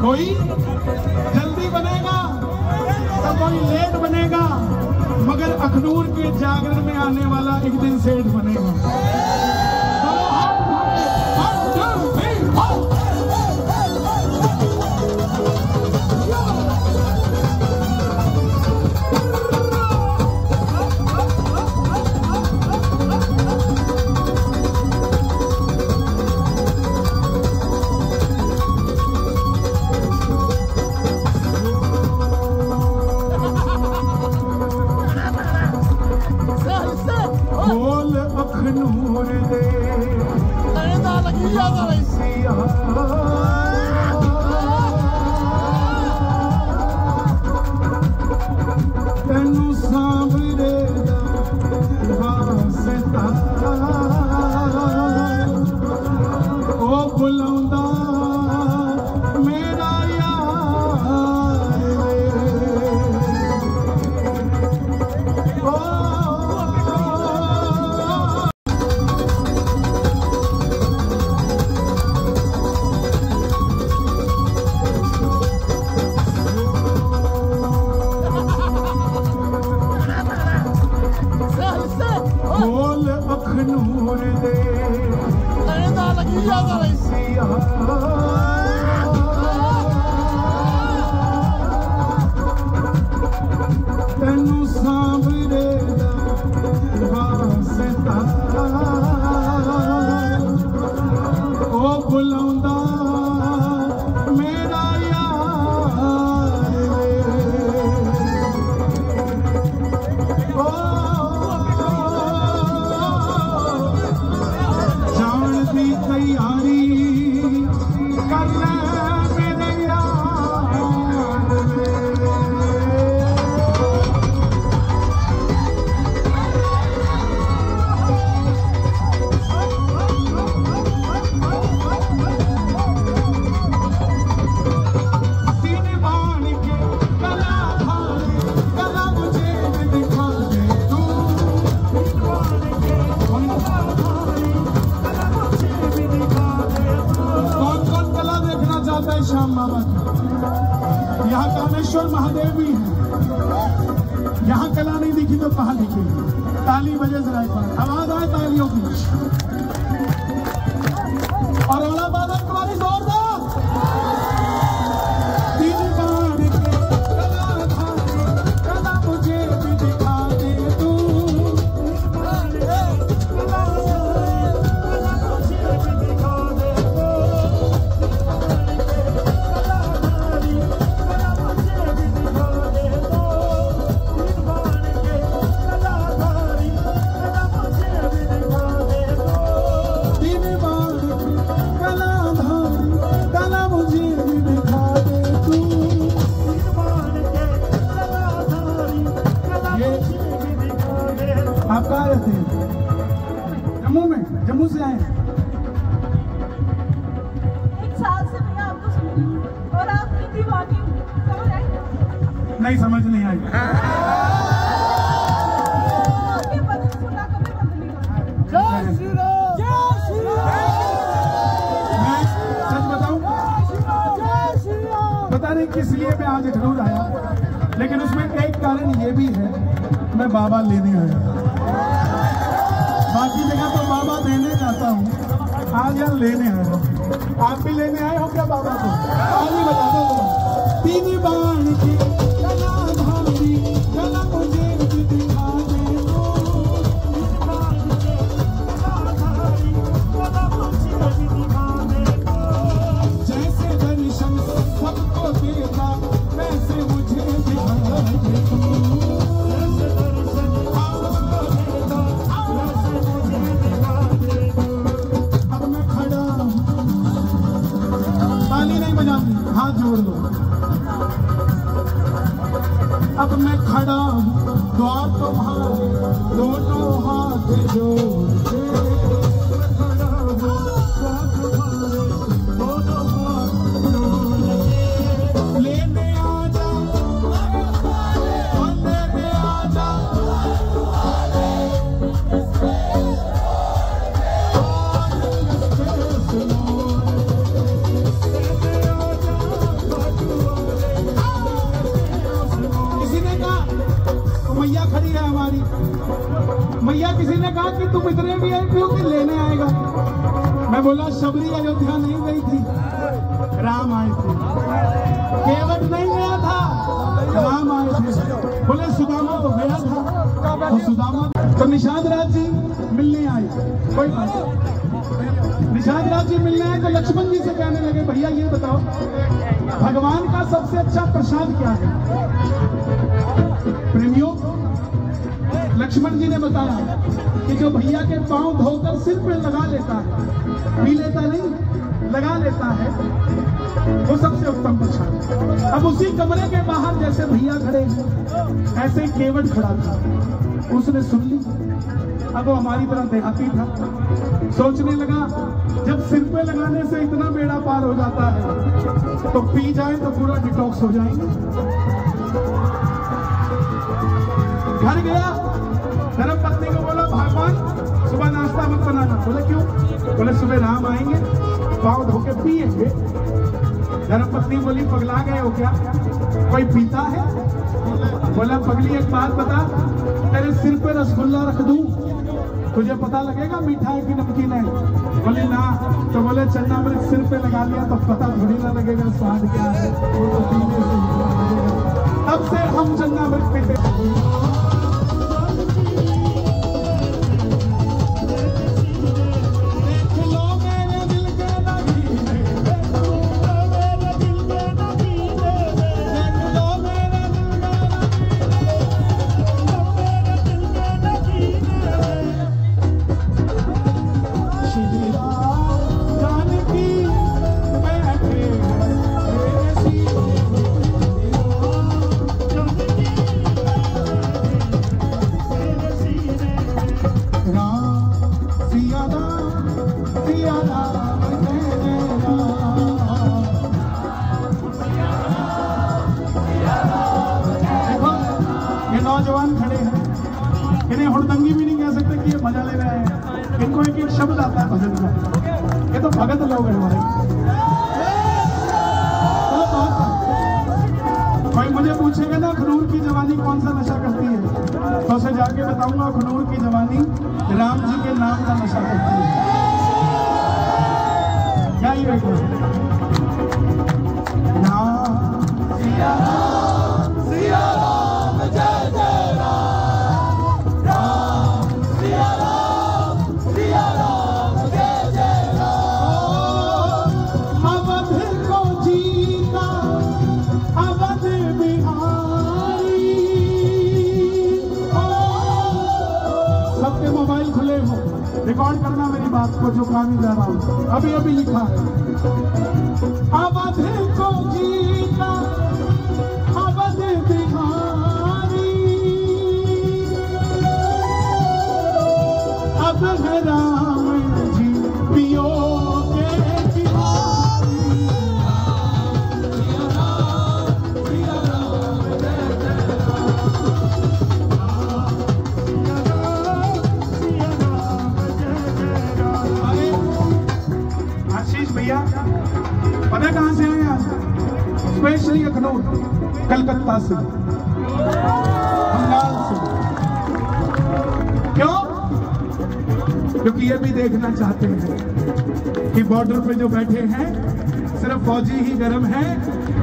कोई जल्दी बनेगा तो कोई लेट बनेगा, मगर अखनूर के जागरण में आने वाला एक दिन सेठ बनेगा। अखनूर दे तेनू सांवरे वास्ता ओ बुलांदा मेरा यार अखनूर दे तेनू सांवरे वास्ता ओ बुलांदा मेरा यार तैयारी कर ले मेरे यार तीन बाण के गला धारे गला मुझे दिखा दे तू चाहता है श्याम बाबा की। यहाँ कामेश्वर महादेव भी है। यहाँ कला नहीं दिखी तो कहाँ दिखेगी? ताली बजे जरा एक बार, आवाज आए तालियों की। और औला बादल तुम्हारी जोरदार तीन बाण के कला धारे कला मुझे भी दिखा दे तू आप कहाँ रहते हैं? जम्मू में? जम्मू से आए? एक साल से मैं आपको सुन रही हूँ और आप कितनी बाकी समझ आई? नहीं समझ नहीं आई। आपके बदल सुना कभी बदलेगा। जय श्री राम। जय श्री राम। मैं सच बताऊं, पता नहीं किस लिए मैं आज अखनूर आया, लेकिन उसमें एक कारण ये भी है, मैं बाबा लेने आया। बाकी जगह तो बाबा देने जाता हूँ, आज यहाँ लेने आया हूँ। आप भी लेने आए हो क्या बाबा को? आज भी बता दो। तीन बाण की कला धारी कला मुझे भी दिखा दे जैसे दर्शन सबको देता वैसे मुझे दिखा दे हाथ जोड़ लो। अब मैं खड़ा हूँ द्वार तुम्हारे दोनों हाथ जोड़ के खड़ा हूँ द्वार तुम्हारे दोनों हाथ जोड़ के लेने आ जा लेने आ जा मैया खड़ी है हमारी। मैया किसी ने कहा कि तुम इतने VIP हो कि लेने आएगा। मैं बोला शबरी अयोध्या नहीं गई थी, राम आए थे। केवट नहीं गया था, राम आए थे। बोले सुदामा तो गया था, तो सुदामा तो निषाद राज जी मिलने आए। कोई बात नहीं, निषाद राज जी मिलने आए तो लक्ष्मण जी से कहने लगे भैया ये बताओ भगवान का सबसे अच्छा प्रसाद क्या है। प्रेमियों, लक्ष्मण जी ने बताया कि जो भैया के पांव धोकर सिर पे लगा लेता है, पी लेता नहीं, लगा लेता है, वो सबसे उत्तम प्रसाद। अब उसी कमरे के बाहर जैसे भैया खड़े हैं ऐसे ही केवट खड़ा था। उसने सुन ली। अब वो हमारी तरह देहाती था, सोचने लगा जब सिर पे लगाने से इतना बेड़ा पार हो जाता है तो पी जाए तो पूरा डिटॉक्स हो जाएंगे। घर गया, धर्म पत्नी को बोला भगवान सुबह नाश्ता मत बनाना। बोले क्यों? बोले सुबह राम आएंगे, पाँव धो के पिएंगे। धर्म पत्नी बोली पगला गए हो क्या, कोई पीता है? बोला पगली एक बात बता, तेरे सिर पे रसगुल्ला रख दूं, तुझे पता लगेगा मीठा है कि नमकीन है? बोले ना। तो बोले चन्ना मृत सिर पे लगा लिया तो पता थोड़ी ना लगेगा स्वाद क्या है, वो तो पीने से लगेगा। तब से हम चन्ना मृत पीते। नौजवान खड़े हैं, इन्हें हुड़दंगी भी नहीं कह सकते कि ये मजा ले रहे हैं। इनको एक एक शब्द आता है भजन का। ये तो भगत लोग हैं हमारे। कोई मुझे पूछेगा ना अखनूर की जवानी कौन सा नशा करती है, तो उसे जाके बताऊंगा अखनूर की जवानी राम जी के नाम का नशा करती है। क्या ही रिकॉर्ड करना मेरी बात को, जो गाने जा रहा हूँ अभी अभी लिखा है। अवध को जीता अवध बिहारी, अब है राम जी पियो के भैया पता कहां से आए आज? स्पेशली अखनूर, कलकत्ता से, बंगाल से। क्यों? क्योंकि ये भी देखना चाहते हैं कि बॉर्डर पे जो बैठे हैं सिर्फ फौजी ही गर्म है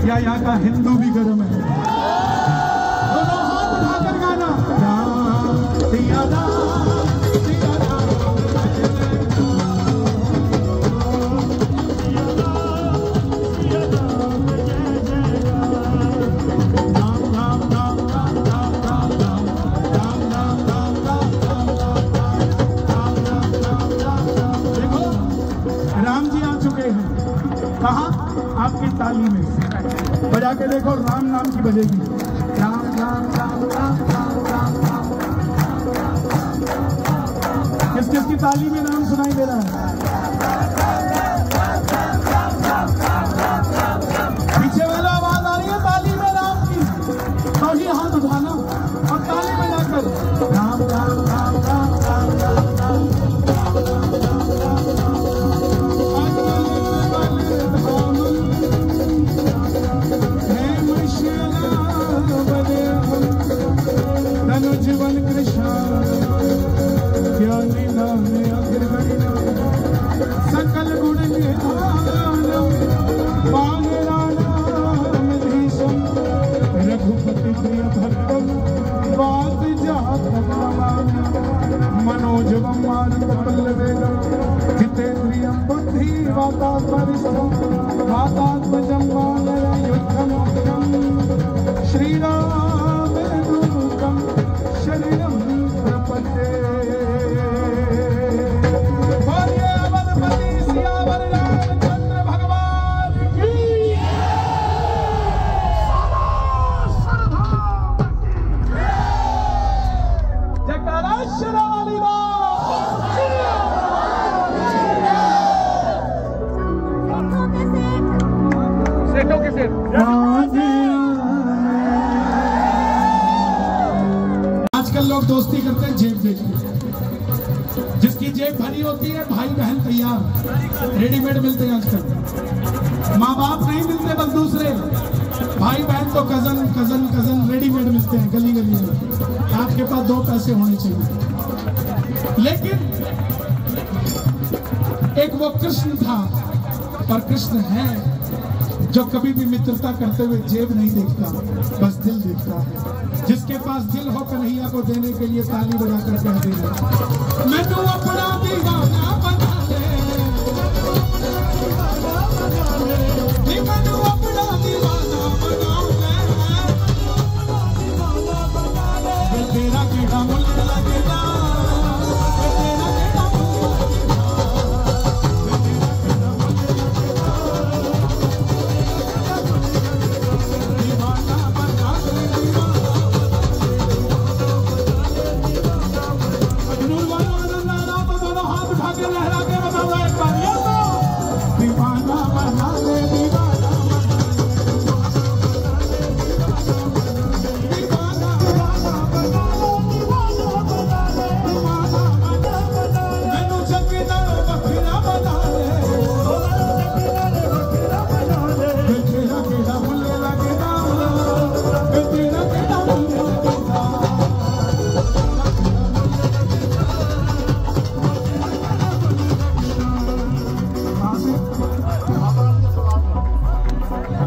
या यहाँ का हिंदू भी गर्म है। दोनों हाथ उठाकर गाना राम सिया राम सिया राम। कहाँ? आपकी ताली में बजा के देखो, राम नाम की बजेगी। राम राम राम राम राम राम राम। किस किस की ताली में नाम सुनाई दे रहा है? पीछे वाला आवाज आ रही है ताली में राम की, तो ही हाथ उठाना और ताली में जाकर राम राम राम राम राम राम राम। धनुष धर्तम बात जातम मनोजवम मानत पल्लवेदम जितेन्द्रियम बुद्धि वातात्मजम मानय युद्धम श्री राम दूतम शरीरम प्रपद्ये। बोलिए अवधपति सियावर रामचंद्र भगवान की जयकारा शेरावाली सेठों के सेठ। आजकल लोग दोस्ती करते हैं जेब देख के, जिसकी जेब भरी होती है भाई बहन तैयार रेडीमेड मिलते हैं आजकल। माँ बाप नहीं मिलते बस दूसरे, भाई बहन तो कजन कजन कजन रेडीमेड मिलते हैं गली गली में। आपके पास 2 पैसे होने चाहिए। लेकिन एक वो कृष्ण था और कृष्ण है जो कभी भी मित्रता करते हुए जेब नहीं देखता, बस दिल देखता है। जिसके पास दिल हो कन्हैया को देने के लिए ताली बजाकर कह देना, मैं तो अपना दीवाना बना ले, मैं तो अपना दीवाना बना ले, तेरा केड़ा मुल्क लगेगा, तेरा केड़ा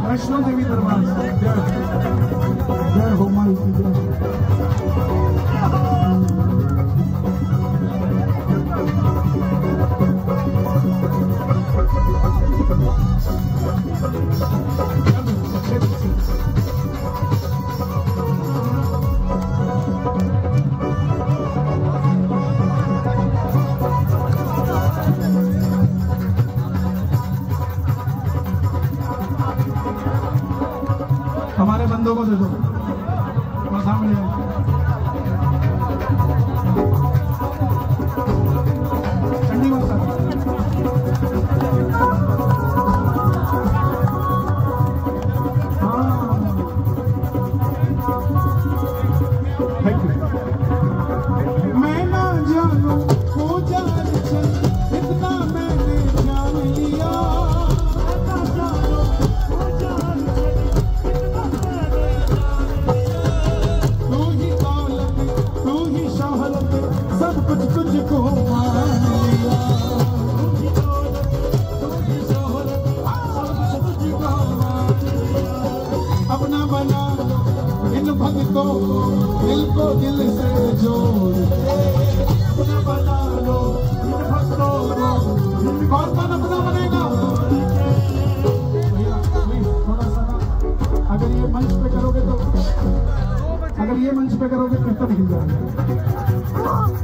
वैष्णो देवी दरबार जय हो माई की जय। हमारे बंदों को दे दो और सामने ठंडी मत कर। मैं ना जानू हो जान इतना मैंने जान लिया, सब कुछ तुझको मान लिया, अपना बना इन भक्तों दिल को दिल से जोड़, अपना बना लो इन भक्तों को। कौन कौन अपना बनेगा? थोड़ा सा अगर ये मंच पे करोगे तो, अगर ये मंच पे करोगे कीर्तन हिल जाएगा।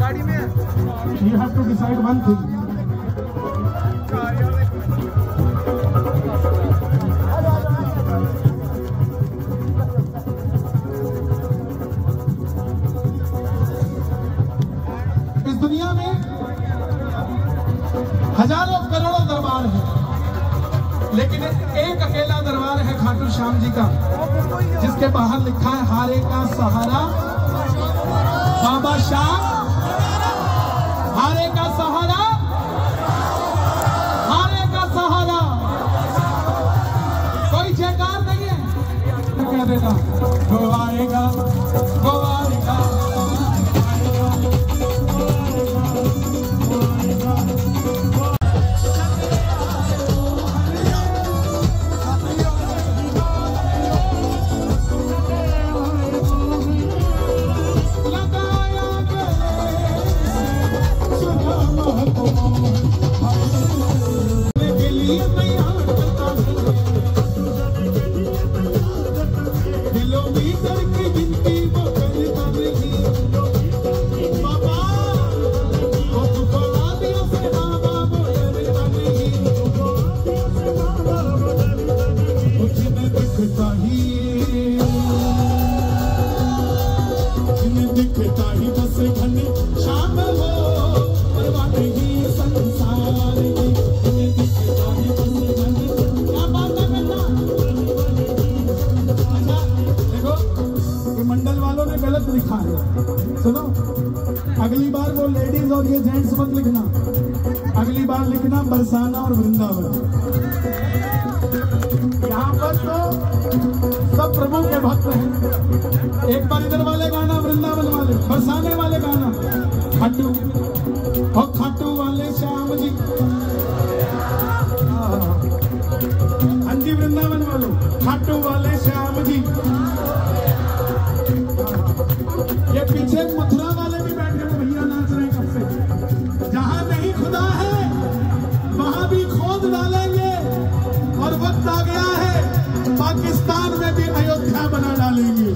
गाड़ी में you have to decide one thing. इस दुनिया में हजारों करोड़ों दरबार हैं, लेकिन एक अकेला दरबार है खाटू श्याम जी का, जिसके बाहर लिखा है हारे का सहारा बाबा श्याम, हारे का सहारा, हारे का सहारा। कोई जयकार नहीं है तो कह देना वो आएगा, वो आएगा, मंडल वालों ने गलत लिखा है, सुनो। अगली बार वो लेडीज और ये जेंट्स मत लिखना, अगली बार लिखना बरसाना और वृंदावन। यहाँ पर तो सब प्रभु के भक्त हैं। एक बार इधर वाले गाना वृंदावन वाले, बरसाने वाले गाना खाटू और खाटू वाले श्याम जी। हाँ जी वृंदावन वालों, खाटू वाले श्याम जी। ये पीछे मथुरा वाले भी बैठे हैं, भैया नाच रहे हैं कब से। जहां नहीं खुदा है वहां भी खोद डालेंगे, और वक्त आ गया है पाकिस्तान में भी अयोध्या बना डालेंगे।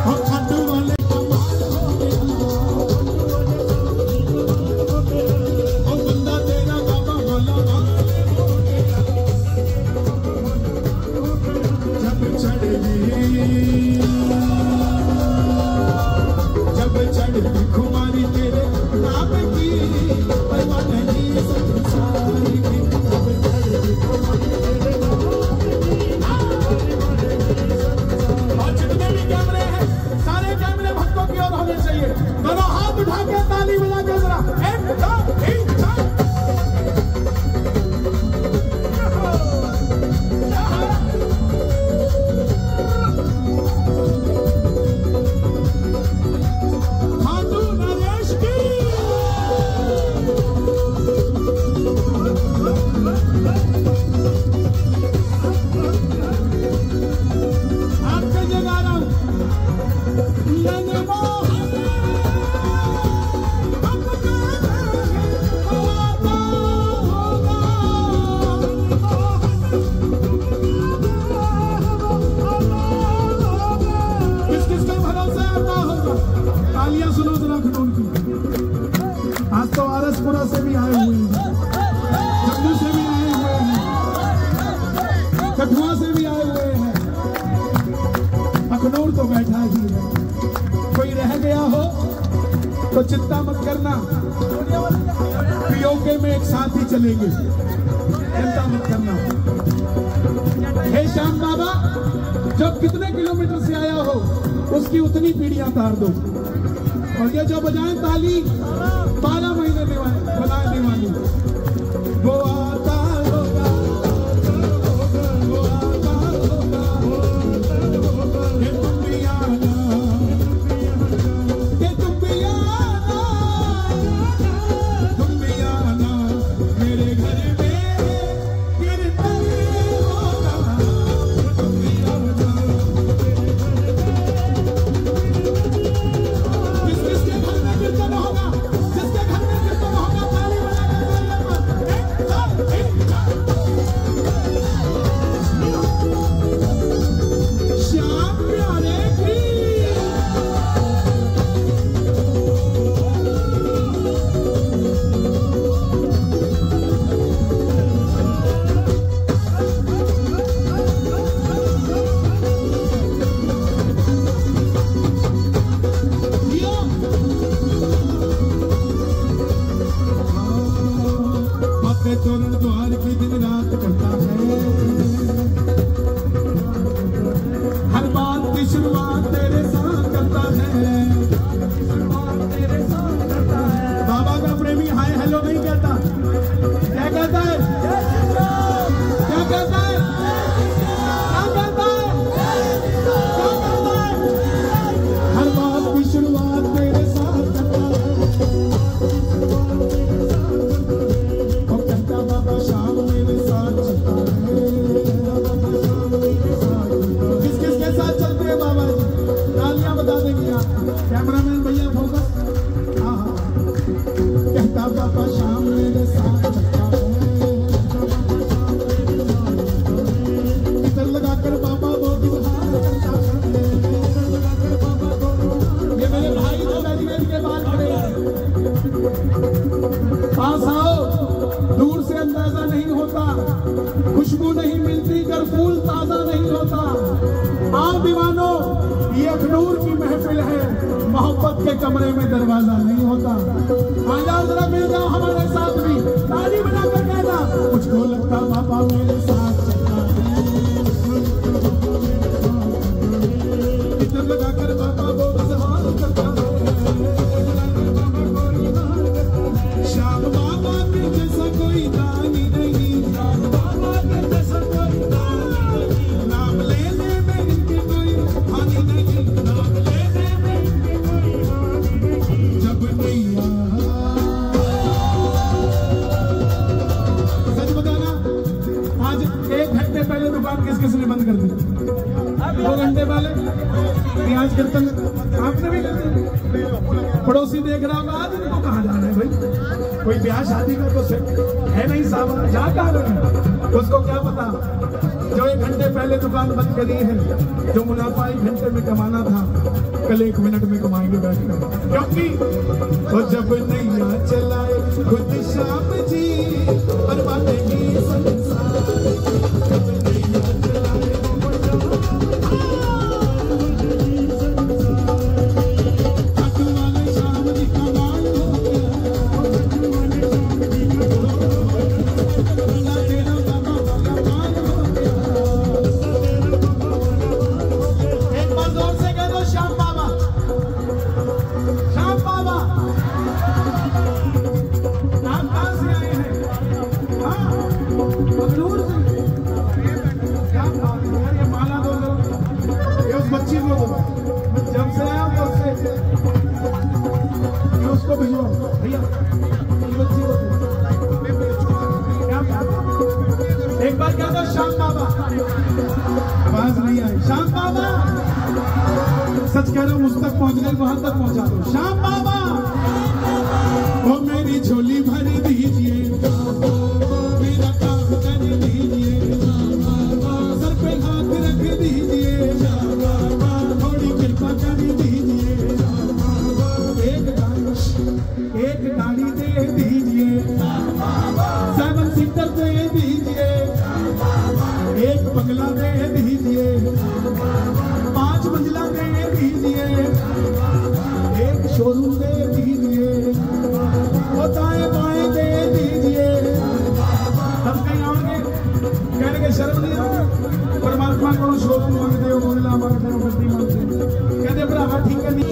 और खाटू वाले और बंदा तेरा बाबा वाला जब चढ़ेगी खुमारी तेरे नाम की परवाह नहीं संसारी की। और जितने भी कैमरे हैं सारे कैमरे भक्तों की ओर होने चाहिए। दोनों हाथ उठा के ताली बजा के जरा 1 2 3 4। सुनो जरा खनौर की। आज तो आरसपुरा से भी आए हुए हैं, जम्मू से भी आए हुए हैं, कठुआ से भी आए हुए हैं, अखनौर तो बैठा ही है। कोई रह गया हो तो चिंता मत करना, पीओके में एक साथ ही चलेंगे, चिंता मत करना। हे श्याम बाबा, जब कितने किलोमीटर से आया हो उसकी उतनी पीढ़ियां तार दो। और ये जो बजाएं ताली 12 महीने बनाने वाली, वो आता होगा, वो आता होगा, ये तुम भी आना, ये तुम भी आना, तुम भी आना मेरे घर में कीर्तन होगा, तुम भी आना। कीर्तन होगा, जिसके घर में कीर्तन होगा ताली बजा के 1 2 3 4। श्याम प्यारे की तोरण द्वार की दिन रात करता है, हर बात की शुरुआत तेरे साथ करता है। बाबा का प्रेमी हाय हेलो नहीं कहता, क्या कहता है? क्या कहता है? क्या कहता है? क्या कहता है? हर बात की शुरुआत तेरे साथ करता है। बाबा शाम मेरे साथ चलता है। किस किस के साथ चलते हैं बाबा जी? तालियां बता देंगे आप, कैमरामैन भैया फोकस। हाँ हाँ, कहता बाबा शाम मेरे साथ चलता है। इधर लगाकर बाबा वो बिहार करता है। ये मेरे भाई जो बैरिकेड के बाहर खड़े हैं, पास आओ। दूर से अंदाजा नहीं होता, खुशबू नहीं मिलती अगर फूल ताजा नहीं होता। आओ दीवानो, ये अखनूर की महफिल है, मोहब्बत के कमरे में दरवाजा नहीं होता। आ जाओ जरा, मिल जाओ हमारे साथ भी, ताली बनाकर कहना मुझको लगता बाबा मेरे साथ चलता है। तिलक लगाकर बाबा वो इजहार करता है श्याम बाबा के जैसा कोई दानी नहीं बाबा के जैसा कोई दानी नहीं नाम लेने में इनकी कोई हानि नहीं नाम लेने में इनकी कोई हानि नहीं जब नैया सच बताना आज 1 घंटे पहले दुकान किसने बंद कर दी 2 घंटे पहले प्याज कीर्तन आपने भी कर दिया पड़ोसी देख रहा होगा आज इनको कहाँ जाना है भाई कोई ब्याह शादी का तो है नहीं साहब जा कहाँ रहे उसको क्या पता जो 1 घंटे पहले दुकान बंद करी है जो मुनाफा 1 घंटे में कमाना था कल 1 मिनट में कमाएंगे बैठकर क्योंकि तो जब नैया चलाए खुद श्याम जी बर्बादेगी संसार जब नैया चलाए एक बार क्या था श्याम बाबा आवाज नहीं आई श्याम बाबा सच कह रहा हूं मुझ तक पहुंच गए वहां तक पहुंचा दो श्याम बाबा वो मेरी झोली भर दीजिए मेरा काम कर दीजिए सर पे हाथ रख दीजिए थोड़ी कृपा कर दीजिए एक गाड़ी दे दीजिए 7 सीटर दे दीजिए एक बंगला दे दीजिए 5 मंजिला दे दीजिए एक शोरूम दे दीजिए दाएं बाएं दे दीजिए हम कहीं आओगे कहने के शर्म नहीं आओगे परमात्मा को शोरूम मांगते हो बंगला मांगते हो गड्डी मांगते हो कहते भरावा ठीक है नहीं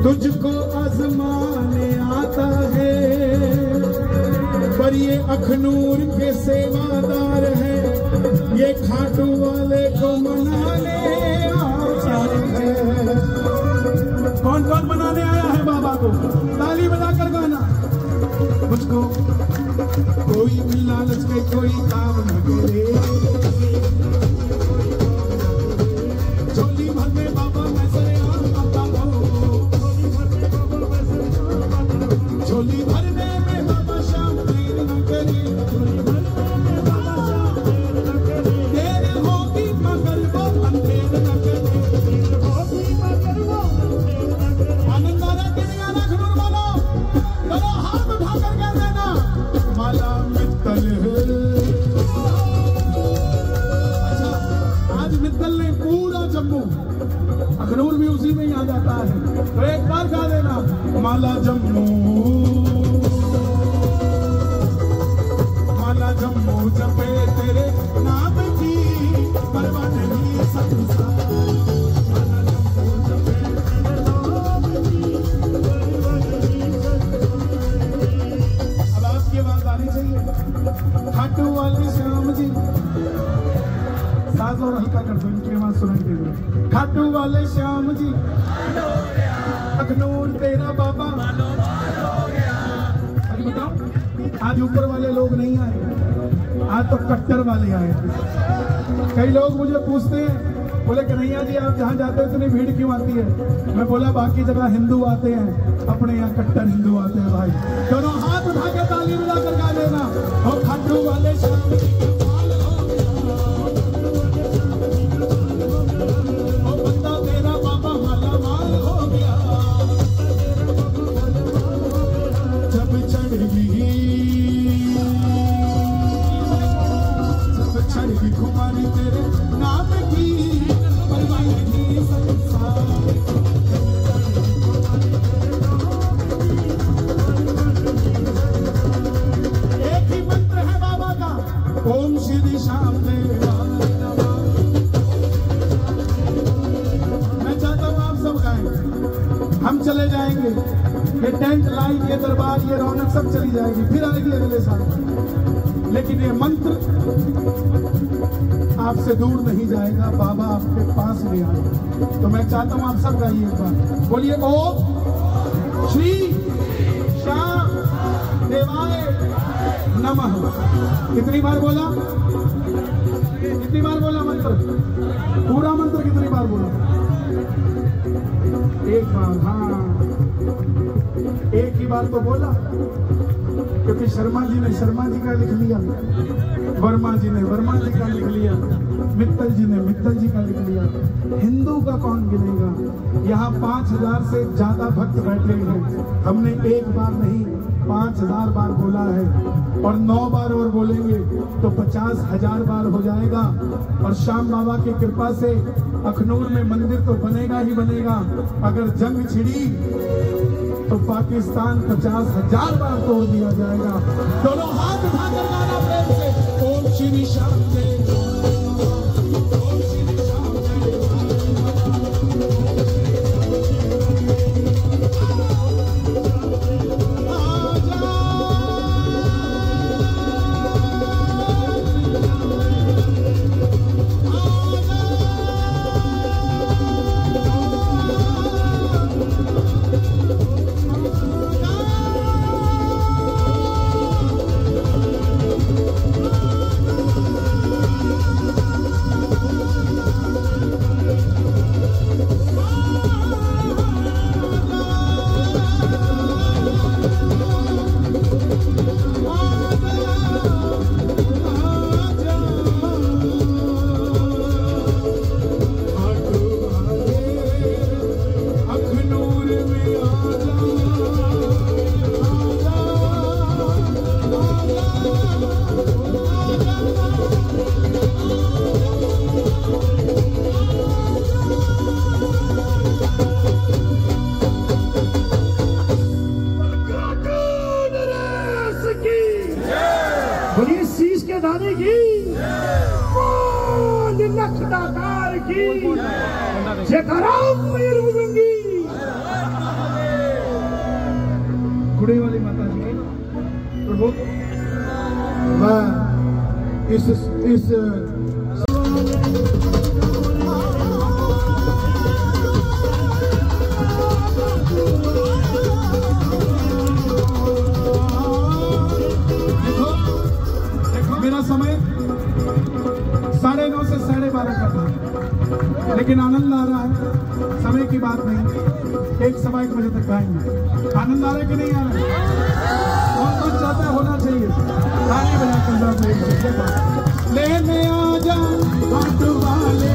तुझको आजमाने आता है पर ये अखनूर के सेवादार है ये खाटू वाले को मनाने आता है कौन कौन मनाने आया है बाबा को ताली बजाकर गाना मुझको कोई भी लालच के कोई काम न करे झोली भर में बाबा मैं सरेआम आता हूँ झोली भरने में बाबा श्याम देर न करे देर होगी मगर वो अंधेर न करे आनंद आ रहा कि नहीं आ रहा खनूर वालों चलो हाथ उठाकर कह देना माला मित्तल अच्छा आज मित्तल ने पूरा जम्मू अखनूर भी उसी में याद आता है तो एक बार गा देना माला जम्मू जपे तेरे नाम की परवाह नहीं संसार माला जम्मू जपे तेरे नाम की परवाह नहीं संसार अब आप खाटू वाले श्याम जी, साज और हल्का कर दो, इनकी आवाज सुनाई दे दो। खाटू वाले श्याम जी, अखनूर तेरा बाबा। अरे बताओ, आज ऊपर वाले लोग नहीं आए, आज तो कट्टर वाले आए। कई लोग मुझे पूछते हैं, बोले कन्हैया जी आप जहाँ जाते हो इतनी भीड़ क्यों आती है? मैं बोला बाकी जगह हिंदू आते हैं, अपने यहाँ कट्टर हिंदू आते हैं भाई। दोनों हाथ उठा के ताली बजा कर गा लेना। और खाटू वाले श्याम जी, ओ बंदा तेरा बाबा माला माल हो गया। जब चढ़ गई कुमारी तेरे नाम की, एक ही मंत्र है बाबा का, ओम श्री श्याम देवा। मैं चाहता हूँ आप सब गाएं, हम चले जाएंगे, ये टेंट लाइट, ये दरबार, ये रौनक सब चली जाएगी, फिर आएगी अगले साल, लेकिन ये मंत्र आपसे दूर नहीं जाएगा, बाबा आपके पास नहीं आएगा। तो मैं चाहता हूं आप सब गाइए एक बार, बोलिए ओम श्री श्याम देवाय नमः। कितनी बार बोला? कितनी बार बोला मंत्र? पूरा मंत्र कितनी बार बोला? एक बार, हाँ एक ही बार तो बोला, क्योंकि शर्मा जी ने शर्मा जी का लिख लिया, वर्मा जी ने वर्मा जी का लिख लिया, मित्तल जी ने मित्तल जी का लिख लिया। हिंदू का कौन गिनेगा? यहाँ 5000 से ज्यादा भक्त बैठे हैं, हमने एक बार नहीं 5000 बार बोला है, और 9 बार और बोलेंगे तो 50,000 बार हो जाएगा। और श्याम बाबा की कृपा से अखनूर में मंदिर तो बनेगा ही बनेगा। अगर जंग छिड़ी तो पाकिस्तान 50,000 बार तोड़ दिया जाएगा। दोनों हाथ उठाकर गाना प्रेम से, ओम श्री श्याम जय, ओम श्री श्याम जय। बोलिए शीश के दाने की, लखदाकार की, गुड़े वाली माता जी प्रभु, मैं इस मेरा समय 9:30 से 12:30 का था, लेकिन आनंद आ रहा है, समय की बात नहीं, 1-1:15 बजे तक गाएंगे। आनंद आ रहा है कि नहीं आ रहा है? कौन कौन चाहता है? होना चाहिए, ताली बजाकर जाओ लेने आ जा हाथ वाले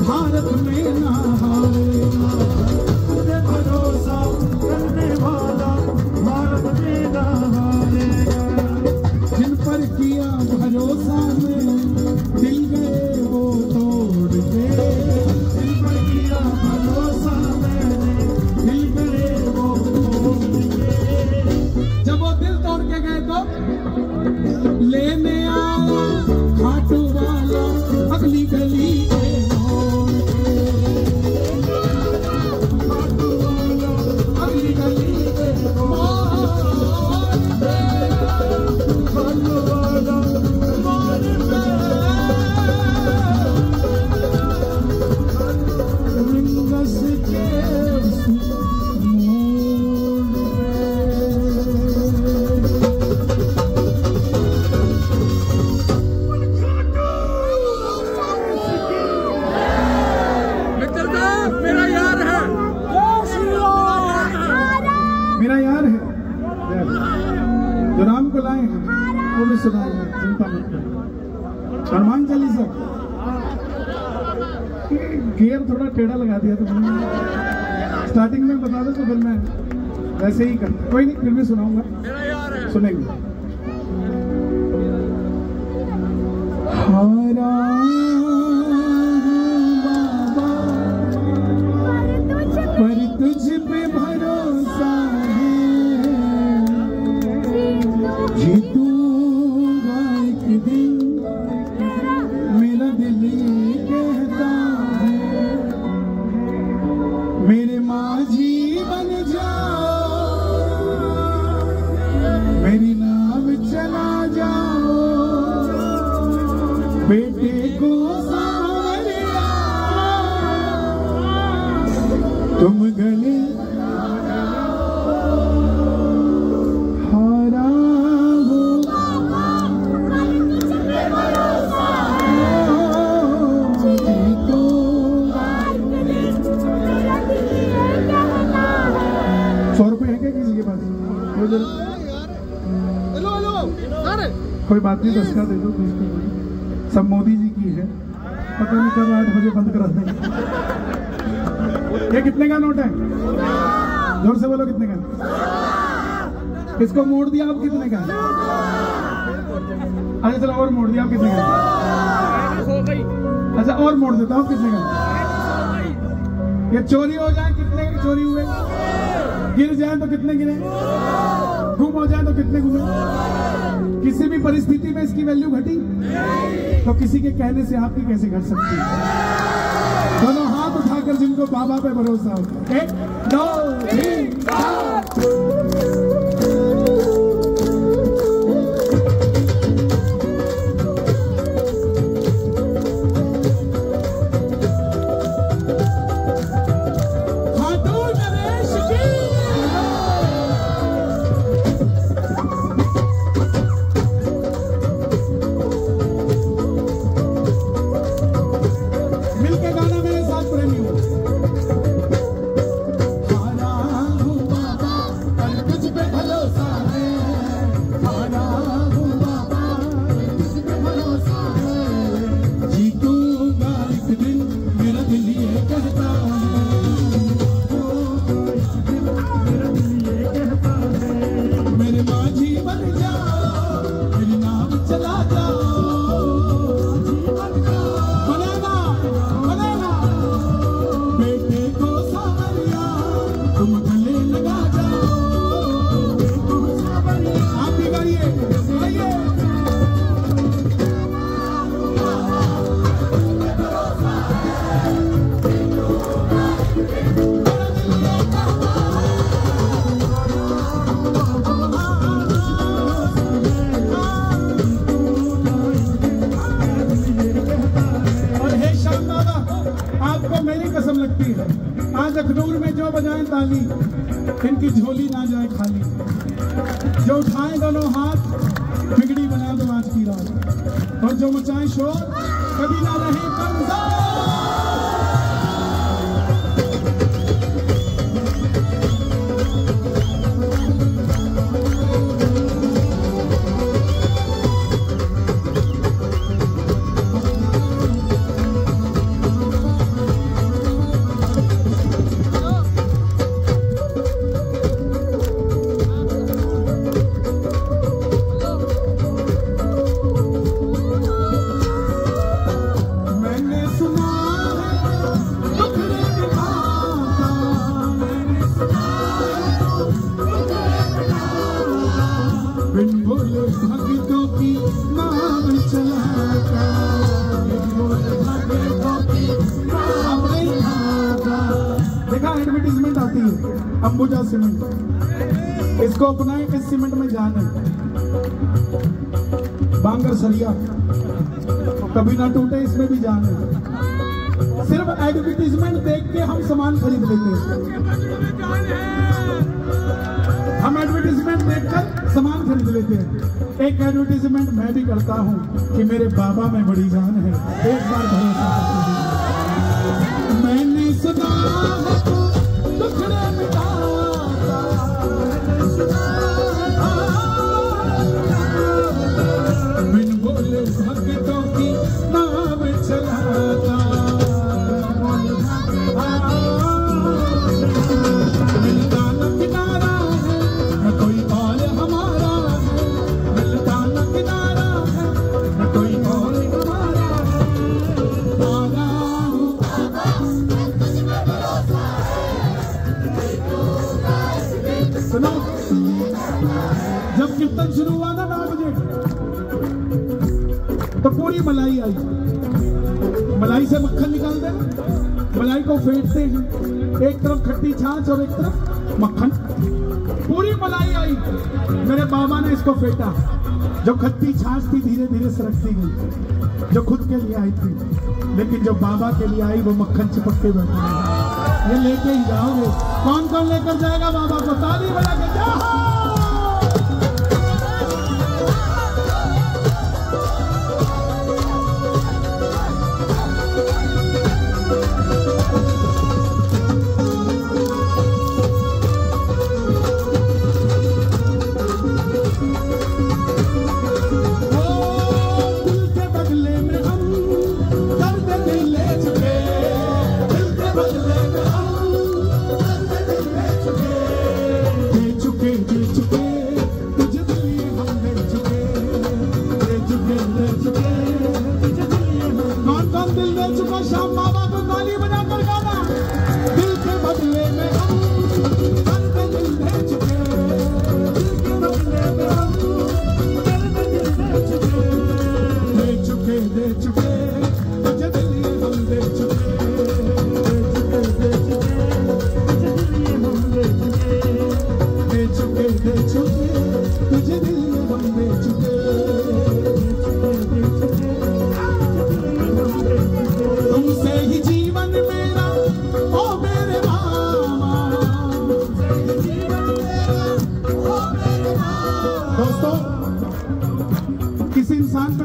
भारत में ना हारेगा, भरोसा करने वाला भारत में ना हारेगा। जिन पर किया भरोसा में दिल गए वो तोड़ के, गियर थोड़ा टेढ़ा लगा दिया तो स्टार्टिंग में बता दो तो फिर मैं वैसे ही कर, कोई नहीं फिर भी सुनाऊंगा, सुनेंगे। हारा पर तुझ पे भरोसा है, जीतूंगा एक दिन मेरा दिल कहता है, मेरे माझी बन जाओ, मेरी नाव चला जाओ, बेटे को सावरिया तुम गले हारा हो, ₹100 है क्या किसी के पास? कोई बात नहीं, 10 का दे दो, 20 का। सब मोदी जी की है, पता नहीं कब 8 बजे बंद करा देंगे। ये कितने का नोट है? जोर से बोलो कितने का? इसको मोड़ दिया आप कितने का? अच्छा चलो और मोड़ दिया आप कितने का? अच्छा और मोड़ देता हूँ, कितने का? ये चोरी हो जाए कितने के चोरी हुए? गिर जाए तो कितने गिरे? गुम हो जाए तो कितने गुमे? किसी भी परिस्थिति में इसकी वैल्यू घटी तो किसी के कहने से आपकी कैसे घट सकती है? दोनों हाथ उठाकर जिनको बाबा पे भरोसा हो, 1 2 3 अखनूर में जो बजाएं ताली, इनकी झोली ना जाए खाली, जो उठाएं दोनों हाथ, बिगड़ी बना दो आज की रात, और जो मचाएं शोर, कभी ना रहे कमजोर। एडवर्टीजमेंट आती है अंबुजा सीमेंट, इसको अपनाएं, इस सीमेंट में जाने बांगर सरिया कभी ना टूटे, इसमें भी जाने। सिर्फ एडवर्टीजमेंट देख के हम सामान खरीद लेते हैं, हम एडवर्टीजमेंट देखकर सामान खरीद लेते हैं। एक एडवर्टीजमेंट मैं भी करता हूँ कि मेरे बाबा में बड़ी जान है, एक बार भरोसा करके मैंने सुना दुखड़े मिटाता, बिन बोले भक्तों की नाव चलाता। कीर्तन शुरू हुआ ना 9 बजे, तो पूरी मलाई आई। मलाई से मक्खन निकालते हैं, मलाई को फेंटते हैं, एक तरफ खट्टी छाछ और एक तरफ मक्खन, पूरी मलाई आई। मेरे बाबा ने इसको फेंटा, जो खट्टी छाछ थी धीरे धीरे सरकती गई, जो खुद के लिए आई थी, लेकिन जो बाबा के लिए आई वो मक्खन चिपक के बैठा। ये लेके ही जाओगे। कौन कौन लेकर जाएगा बाबा को? ताली बजा के जाओ।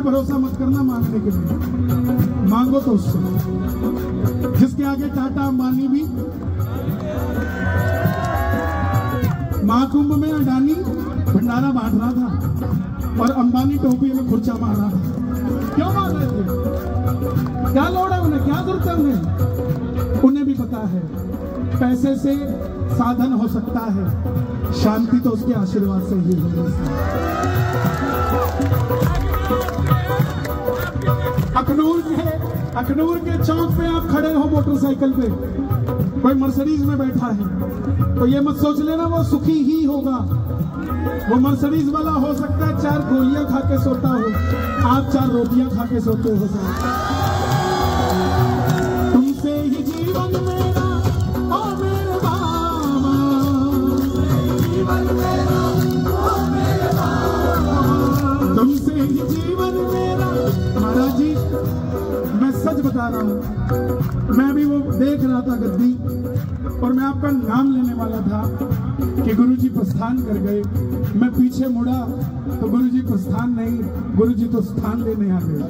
भरोसा मत करना मांगने के लिए, मांगो तो उससे जिसके आगे टाटा अंबानी भी, महाकुंभ में अडानी भंडारा बांट रहा था और अंबानी टोपी में खुर्चा मार रहा था। क्यों मार रहे थे? क्या लोड़ है उन्हें? क्या जरूरत है उन्हें? उन्हें भी पता है पैसे से साधन हो सकता है, शांति तो उसके आशीर्वाद से ही होगी। अखनूर के चौक पे आप खड़े हो मोटरसाइकिल पे, कोई मर्सिडीज में बैठा है, तो ये मत सोच लेना वो सुखी ही होगा। वो मर्सिडीज वाला हो सकता है 4 गोलियां खा के सोता हो, आप 4 रोटियां खा के सोते हो। तुमसे ही जीवन मेरा ओ मेरे बाबा, जीवन मेरा ओ मेरे बाबा, तुमसे ही जीवन मेरा। महाराज जी मैं सच बता रहा हूँ, मैं भी वो देख रहा था गद्दी और मैं आपका नाम लेने वाला था कि गुरुजी प्रस्थान कर गए। मैं पीछे मुड़ा तो गुरुजी प्रस्थान नहीं, गुरुजी तो स्थान लेने आ गए।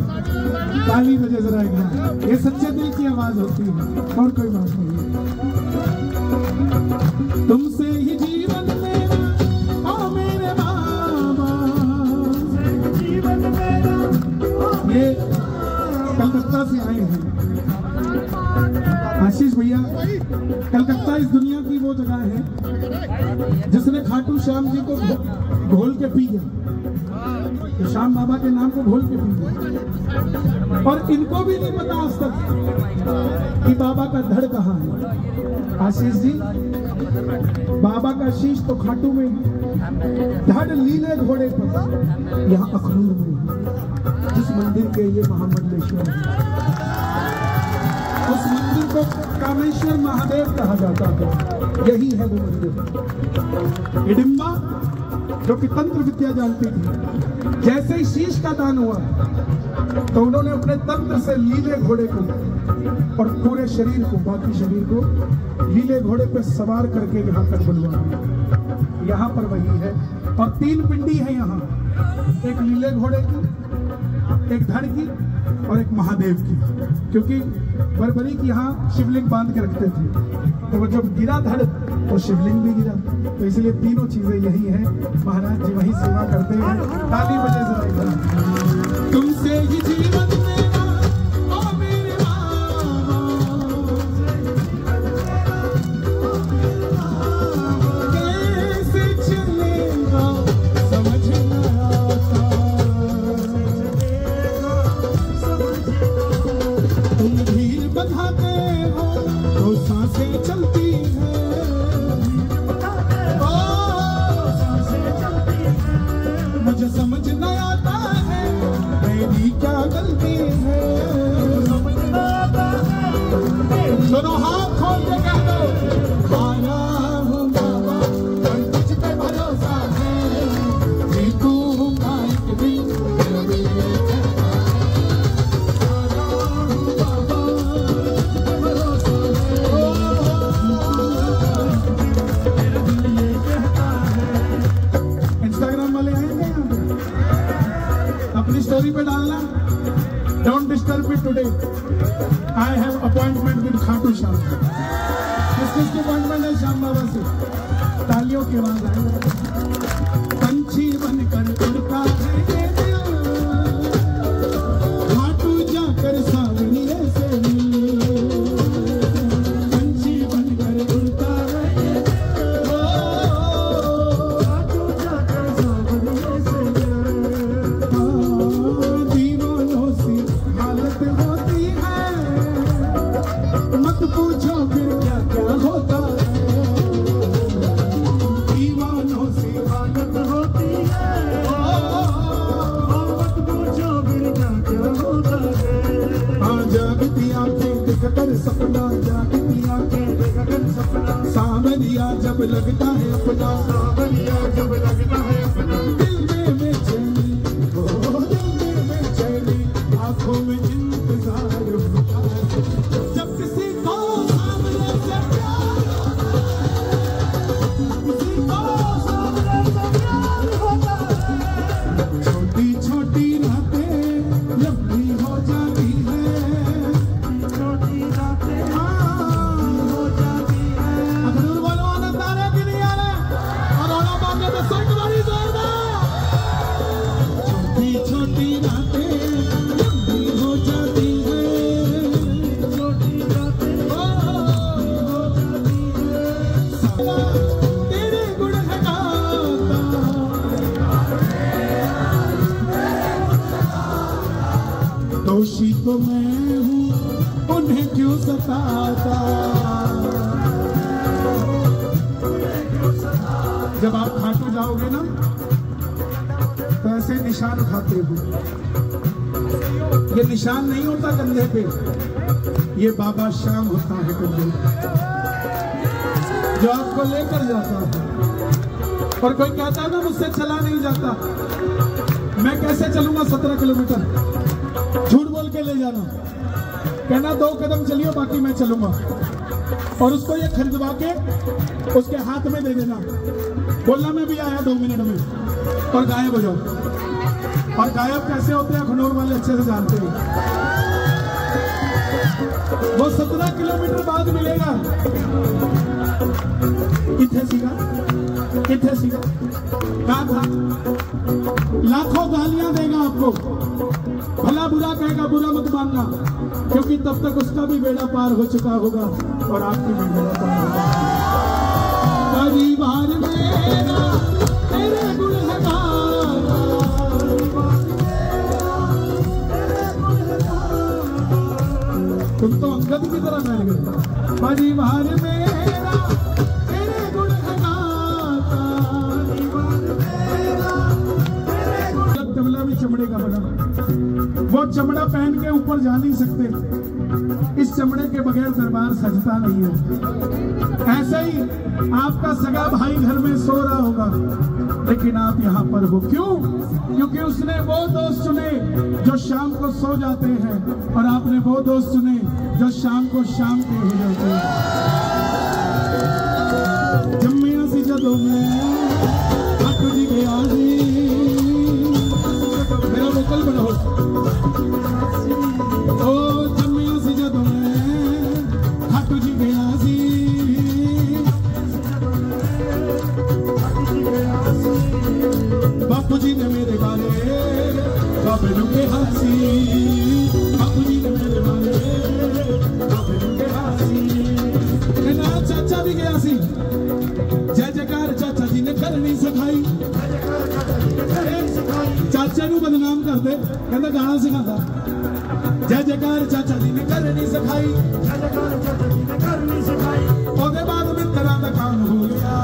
ताली बजे जरा एक बार, ये सच्चे दिल की आवाज होती है और कोई बात नहीं। तुमसे ही जीवन मेरा ओ मेरे बाबा, जीवन मेरा। ये कलकत्ता से आए हैं आशीष भैया। कलकत्ता इस दुनिया की वो जगह है जिसने खाटू श्याम जी को घोल के पी गया, तो श्याम बाबा के नाम को घोल के पी गया। और इनको भी नहीं पता आज तक कि बाबा का धड़ कहाँ है। आशीष जी, बाबा का शीश तो खाटू में है, धड़ लीले घोड़े पर यहाँ अखनूर में है, जिस मंदिर के ये महामंडलेश्वर है। उस मंदिर को कामेश्वर महादेव कहा जाता है, यही है वो मंदिर। हिडिंबा जो कि तंत्र विद्या जानती थी, जैसे ही शीश का दान हुआ तो उन्होंने अपने तंत्र से लीले घोड़े को और पूरे शरीर को, बाकी शरीर को लीले घोड़े पे सवार करके यहाँ तक बुलवा दिया। यहाँ पर वही है। और 3 पिंडी है यहाँ, एक लीले घोड़े की, एक धड़ की और एक महादेव की, क्योंकि बरबरी की यहाँ शिवलिंग बांध के रखते थे, तो वो जब गिरा धड़ तो शिवलिंग भी गिरा, तो इसलिए तीनों चीजें यही हैं। महाराज जी वही सेवा करते हैं। ताली बजे जरा। तुमसे ही जीवन मेरा ओ मेरे बाबा, कैसे चलेगा समझ न आता, तुम भीड़ बंधाते हो तो सांसें चलती हैं, ओ सांसें चलती हैं, दोनों हाथ खोल के कह दो आया हूँ बाबा और तुझ पे भरोसा है, जीतूंगा एक दिन मेरा दिल ये कहता है। इंस्टाग्राम वाले आएंगे यहाँ पे अपनी स्टोरी पे डालना, don't disturb me today, I have appointment with Khatu Shyam. किसकी अपॉइंटमेंट है? श्याम बाबा से। तालियों की आवाज आएगी। पंछी बनकर उड़ता है ये दिल, खाटू जाकर सावरिये से मिल। पंछी बनकर उड़ता है ये दिल, खाटू जाकर सावरिये से मिल। दीवानों सी हालत होती है, मत पूछो फिर क्या क्या होता है। दीवानों से हालत होती है, मत पूछो फिर क्या क्या होता है। हाँ जागती आंखें देख कर सपना, जागती आंखें देख कर सपना, सावरिया जब लगता है अपना, सावरिया जब लगता है अपना। दिल में बेचैनी, दिल में बेचैनी, आंखों में इंतजार होता है। जब किसी को सामने से प्यार होता है, किसी को सामने से प्यार होता है, छोटी छोटी रातें लंबी हो जाती है, छोटी रातें हो जाती है। अखनूर वालों आनंद आ रहा है कि नहीं आ रहा? और औरंगाबाद बांगे में सबसे बड़ी जोरदार। छोटी छोटी रातें लंबी हो जाती है, छोटी रातें हो जाती है। सदा तेरे गुण गाता, दोषी तो मैं हूँ उन्हें क्यों सताता। जब आप खाटू जाओगे ना तो ऐसे निशान उठाते हो। ये निशान नहीं होता कंधे पे, ये बाबा श्याम होता है कंधे जो आपको लेकर जाता है। और कोई कहता है ना मुझसे चला नहीं जाता, मैं कैसे चलूंगा 17 किलोमीटर? झूठ बोल के ले जाना, कहना 2 कदम चलियो बाकी मैं चलूंगा, और उसको ये खरीदवा के उसके हाथ में दे देना, बोलना मैं भी आया 2 मिनट में, और गायब हो जाओ। और गायब कैसे होते हैं अखनूर वाले अच्छे से जानते हैं। वो 17 किलोमीटर बाद मिलेगा। किथे सीगा कहा था? लाखों गालियां देगा आपको, भला बुरा कहेगा, बुरा मत मानना, क्योंकि तब तक उसका भी बेड़ा पार हो चुका होगा और आपकी भी बेड़ा पार होगा। परिवार मेरा तेरे गुण गाता, तुम तो अंगद की तरह बैठ गए। परिवार मेरा तेरे गुण गाता, तबला भी चमड़े का बना, वो चमड़ा पहन के ऊपर जा नहीं सकते, इस चमड़े के बगैर दरबार सजता नहीं है। ऐसे ही आपका सगा भाई घर में सो रहा होगा, लेकिन आप यहाँ पर हो क्यों? क्योंकि उसने वो दोस्त चुने जो शाम को सो जाते हैं, और आपने वो दोस्त चुने जो शाम को शाम को हो जाते हैं। जम्मिया सी जदों में खाटू जी गया जी, मेरा वोकल बना हो। ओ जम्मिया सी जदों में खाटू जी गया जी, बापू जी ने मेरे बारे बाबे लुके हासी, बापू जी ने मेरे बारे बाबे लुके हासी। चाचा भी गया सी, जय जयकार चाचा जी ने करनी सिखाई। चाचा नू बदनाम करते, कहता गाना सिखाता। जय जयकार चाचा जी ने करनी सिखाई, जय जयकार चाचा जी ने करनी सिखाई। ਉਹਦੇ बाद मित्रा का काम हो गया,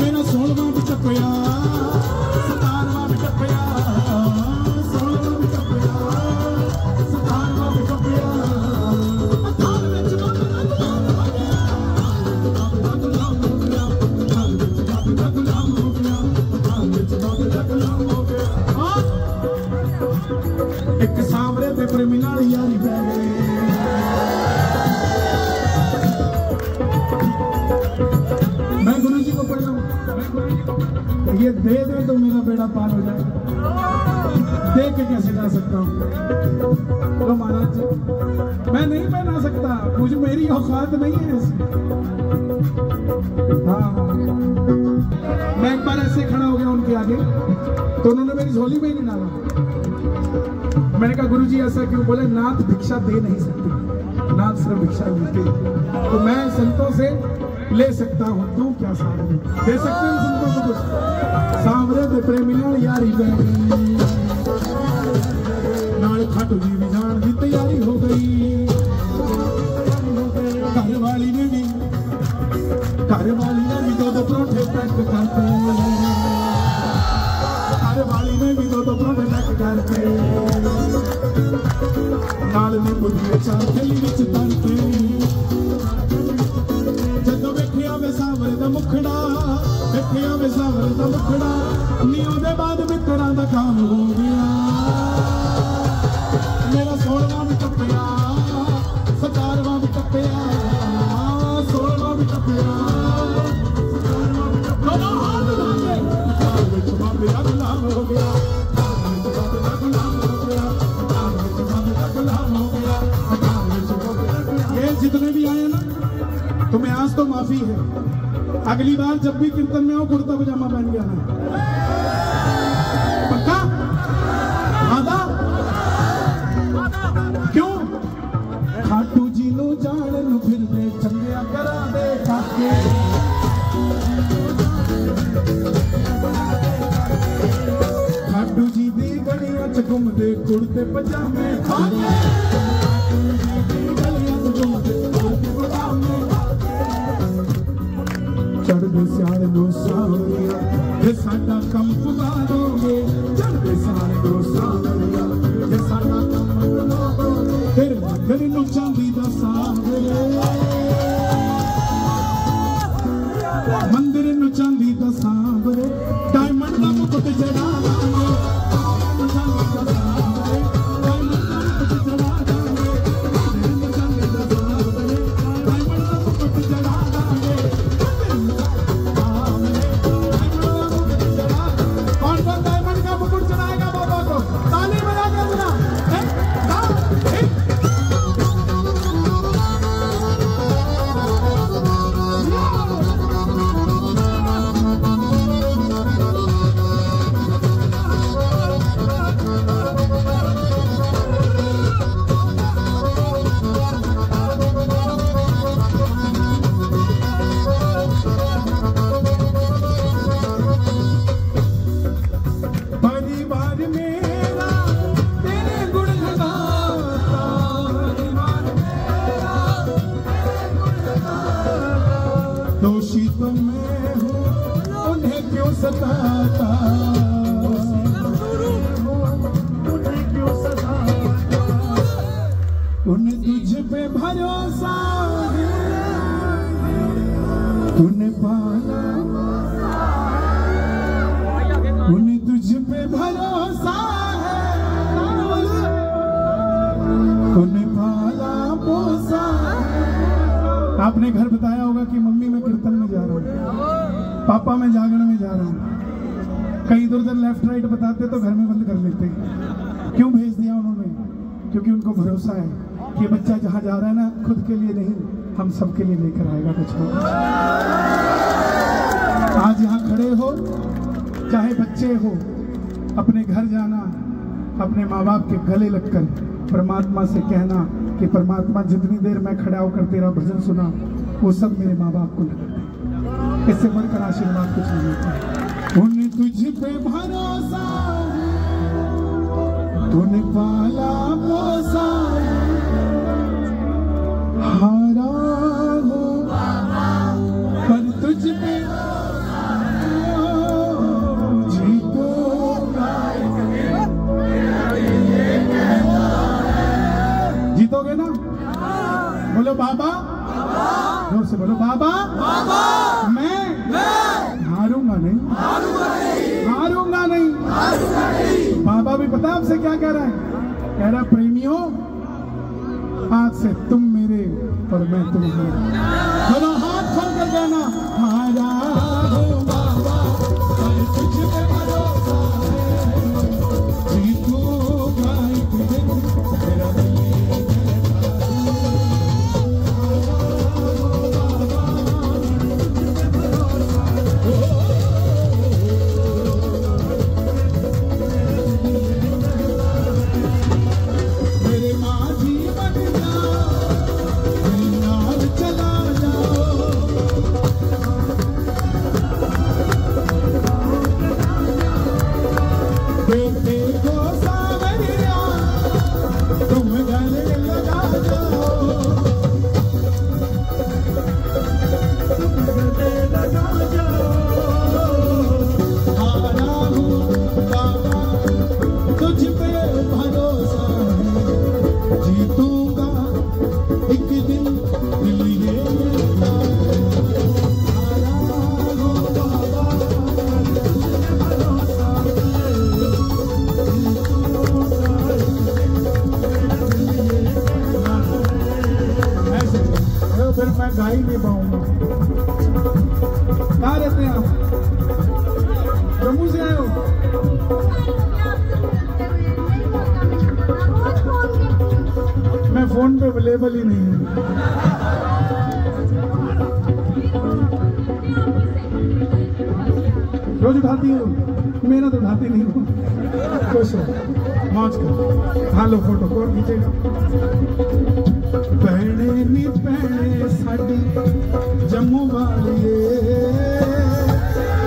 मेरा 16वां भी टप्पिया, 17वां भी टप्पिया, 16वां भी टप्पिया, 17वां भी टप्पिया। ये दे दे तो मेरा बेड़ा पार हो जाए, दे के कैसे जा सकता हूँ? तो महाराज जी मैं नहीं पहना सकता, मुझे मेरी औकात नहीं है ऐसी। हाँ मैं एक बार ऐसे खड़ा हो गया उनके आगे, तो उन्होंने मेरी झोली में ही नहीं डाला। मैंने कहा गुरुजी ऐसा क्यों? बोले नाथ भिक्षा दे नहीं सकते, नाथ सिर्फ भिक्षा लेते, तो मैं संतों से ले सकता हूँ, तू क्या सावरे दे सकते हैं संतों को कुछ? सावरे दे प्रेमी नाल यारी गई, नाल खाटू जी भी जान की तैयारी हो गई। घरवाली ने भी दो परोठे पैक करते, घरवाली ने भी दो परोठे पैक करते, नाल ने बुढ़िए चार थैली विच तरते। जदों वेखिया वे सावरे दा मुखड़ा, वेखिया वे सावरे दा मुखड़ा, नी ओदे बाद मित्तरां दा काम हो गया। मेरा 16वां भी टप्पिया, 17वां भी टप्पिया, 16वां भी टप्पिया। ये जितने भी आए ना, तुम्हें आज तो माफी है, अगली बार जब भी कीर्तन में आओ कुर्ता पजामा पहन के आना, पक्का? आदा क्यों? खाटू जी नु जान नु फिर दे चंगिया करा दे काके, खाटू जी दी गलियां च घुमदे कुर्ते पजामे खाके, चढ़दे सियाल नो सावरिया जे साडा कम पुगा दोगे, चढ़दे सियाल नो सावरिया जे साडा कम पुगा दोगे, फिर मंदिर नु चांदी दा सावरे, मंदिर नु चांदी दा सावरे, डायमंड दा मुकुट चढ़ा दांगे, चांदी दा सावरे, डायमंड दा मुकुट चढ़ा दांगे, चांदी दा सावरे, डायमंड दा मुकुट चढ़ा दांगे। दोषी तो मैं हूँ, उन्हें क्यों सताता, उन्हें क्यों सताता, उन्हें तुझ पे भरोसा है, तूने पाला, उन्हें तुझ पे भरोसा है, तूने पाला पोसा। आपने घर बताया होगा कि मम्मी मैं कीर्तन में जा रहा हूँ, पापा मैं जागरण में जा रहा हूँ, कहीं इधर उधर लेफ्ट राइट बताते तो घर में बंद कर लेते। क्यों भेज दिया उन्होंने? क्योंकि उनको भरोसा है कि बच्चा जहाँ जा रहा है ना, खुद के लिए नहीं, हम सबके लिए लेकर आएगा कुछ हो। आज यहाँ खड़े हो, चाहे बच्चे हो, अपने घर जाना, अपने माँ बाप के गले लगकर परमात्मा से कहना कि परमात्मा जितनी देर मैं खड़ा होकर तेरा भजन सुना, वो सब मेरे माँ बाप को लगा। इससे बढ़कर आशीर्वाद कुछ नहीं होता। उन्हें तुझ पे भरोसा, तूने पाला पोसा, हारा हो पर तुझ पे जीतोगे ना? बोलो बाबा, जोर से बोलो बाबा, मैं हारूंगा नहीं, हारूंगा नहीं। बाबा भी पता आपसे क्या कह रहा है? कह रहा प्रेमियों, आज से तुम मेरे और मैं तुम्हारे। दोनों हाथ खोल कर देना, हारा हो बाबा पर तुझ गा ही नहीं पाऊंगा। कहाँ रहते हैं आप? जम्मू से आए हो? मैं फोन पे अवेलेबल ही नहीं हूँ। रोज उठाती हूँ, मेरा तो उठाती नहीं हूँ। खुश हो, मौज कर। हाँ लो फोटो कौन खींचेगा? भैणे नी भैणे साडी जम्मू वालिए,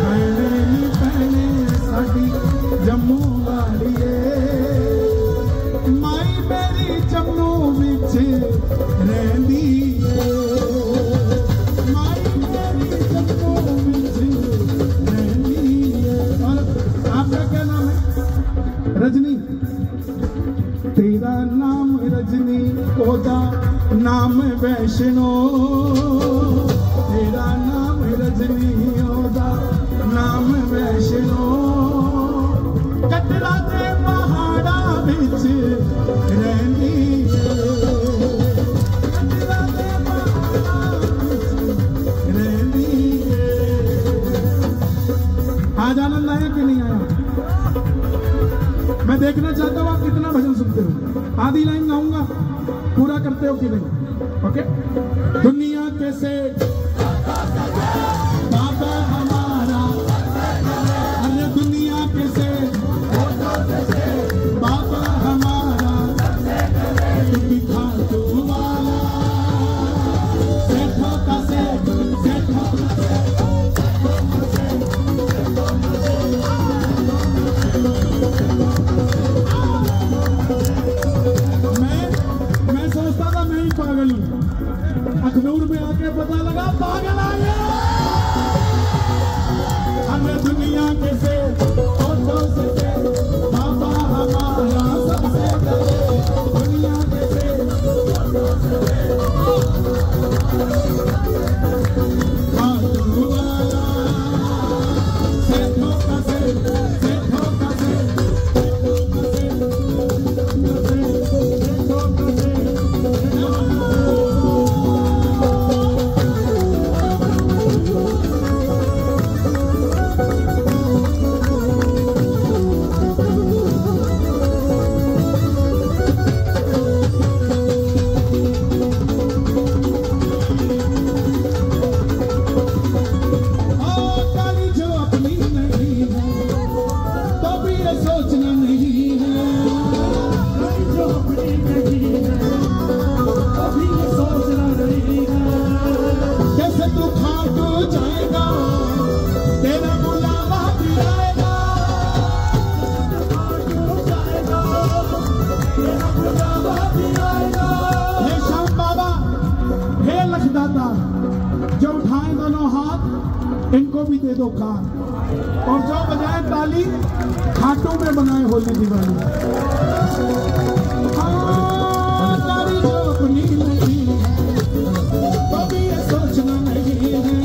भैणे नी भैणे साडी जम्मू वालिए, माई मेरी जम्मू विच रहंदी है, माई मेरी जम्मू विच रहंदी है। और आपका क्या नाम है? रजनी। तेरा नाम रजनी, ओदा नाम वैष्णो, तेरा नाम रजनी, ओदा नाम वैष्णो, कटरा दे पहाड़ा विच रहंदी है, कटरा दे पहाड़ा विच रहंदी है। आज आनंद आया कि नहीं आया? मैं देखना चाहता हूँ आप कितना भजन सुनते हो। आधी लाइन गाऊंगा, पूरा करते हो कि नहीं? ओके। दुनिया कैसे बाबा हमारा, अरे दुनिया कैसे बाबा हमारा, तुम खाटू वाला, सेठों का सेठ, सेठों का मैं सोचता था मैं ही पागल हूँ, अखनूर में आके पता लगा पागल आ गया। हमें दुनिया के से ऑटो से बाबा हमारा सबसे पहले, दुनिया के से ऑटो से खाटू वाला, सेठों का से, सेठों का से, जो उठाए दोनों हाथ इनको भी दे दो कान, और जो बजाए ताली खाटू में बनाए होली दिवाली। ताली जो अपनी नहीं तो भी ये सोचना नहीं है,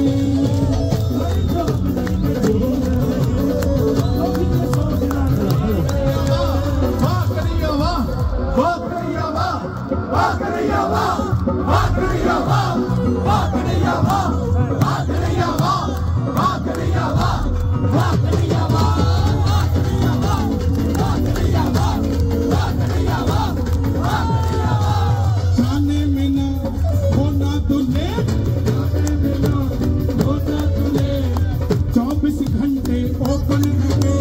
वाह करिया वाह, वाह करिया वाह, वाह करिया वाह, वाह करिया वाह, वाह करिया वाह, वाह करिया वाह, वाह करिया वाह, वाह करिया वाह, वाह करिया वाह, वाह करिया वाह, वाह करिया वाह, वाह करिया वाह। जाने में ना होना तुझे, जाने में ना होना तुझे, 24 घंटे ओपन है,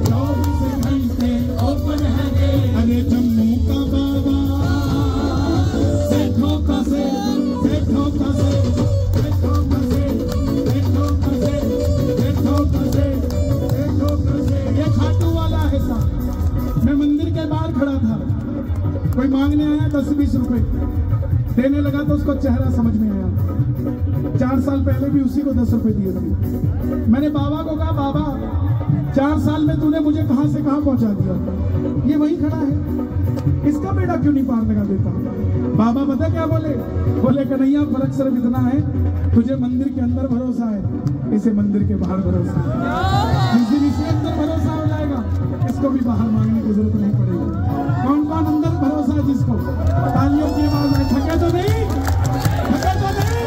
24 घंटे ओपन है। अरे जम्मू का बाबा, सेठों का से, सेठों का से, सेठों का से, सेठों का से, सेठों का से, सेठों का से। ये खाटू वाला है साहब। मैं मंदिर के बाहर खड़ा था, कोई मांगने आया 10-20 रुपए, देने लगा तो उसको चेहरा समझ में आया। 4 साल पहले भी उसी को 10 रुपए दिए थे। मैंने बाबा को कहा, बाबा 4 साल में तूने मुझे कहां से कहां पहुंचा दिया, ये वहीं खड़ा है, इसका बेड़ा क्यों नहीं पार लगा देता? बाबा पता क्या बोले? बोले कन्हैया फर्क सिर्फ इतना है, तुझे मंदिर के अंदर भरोसा है, इसे मंदिर के बाहर भरोसा है। जिस दिन इसके अंदर भरोसा हो जाएगा, इसको भी बाहर मांगने की जरूरत नहीं पड़ेगी। कौन कौन अंदर भरोसा है जिसको? तालियों की आवाज है। थके तो नहीं, थके तो नहीं,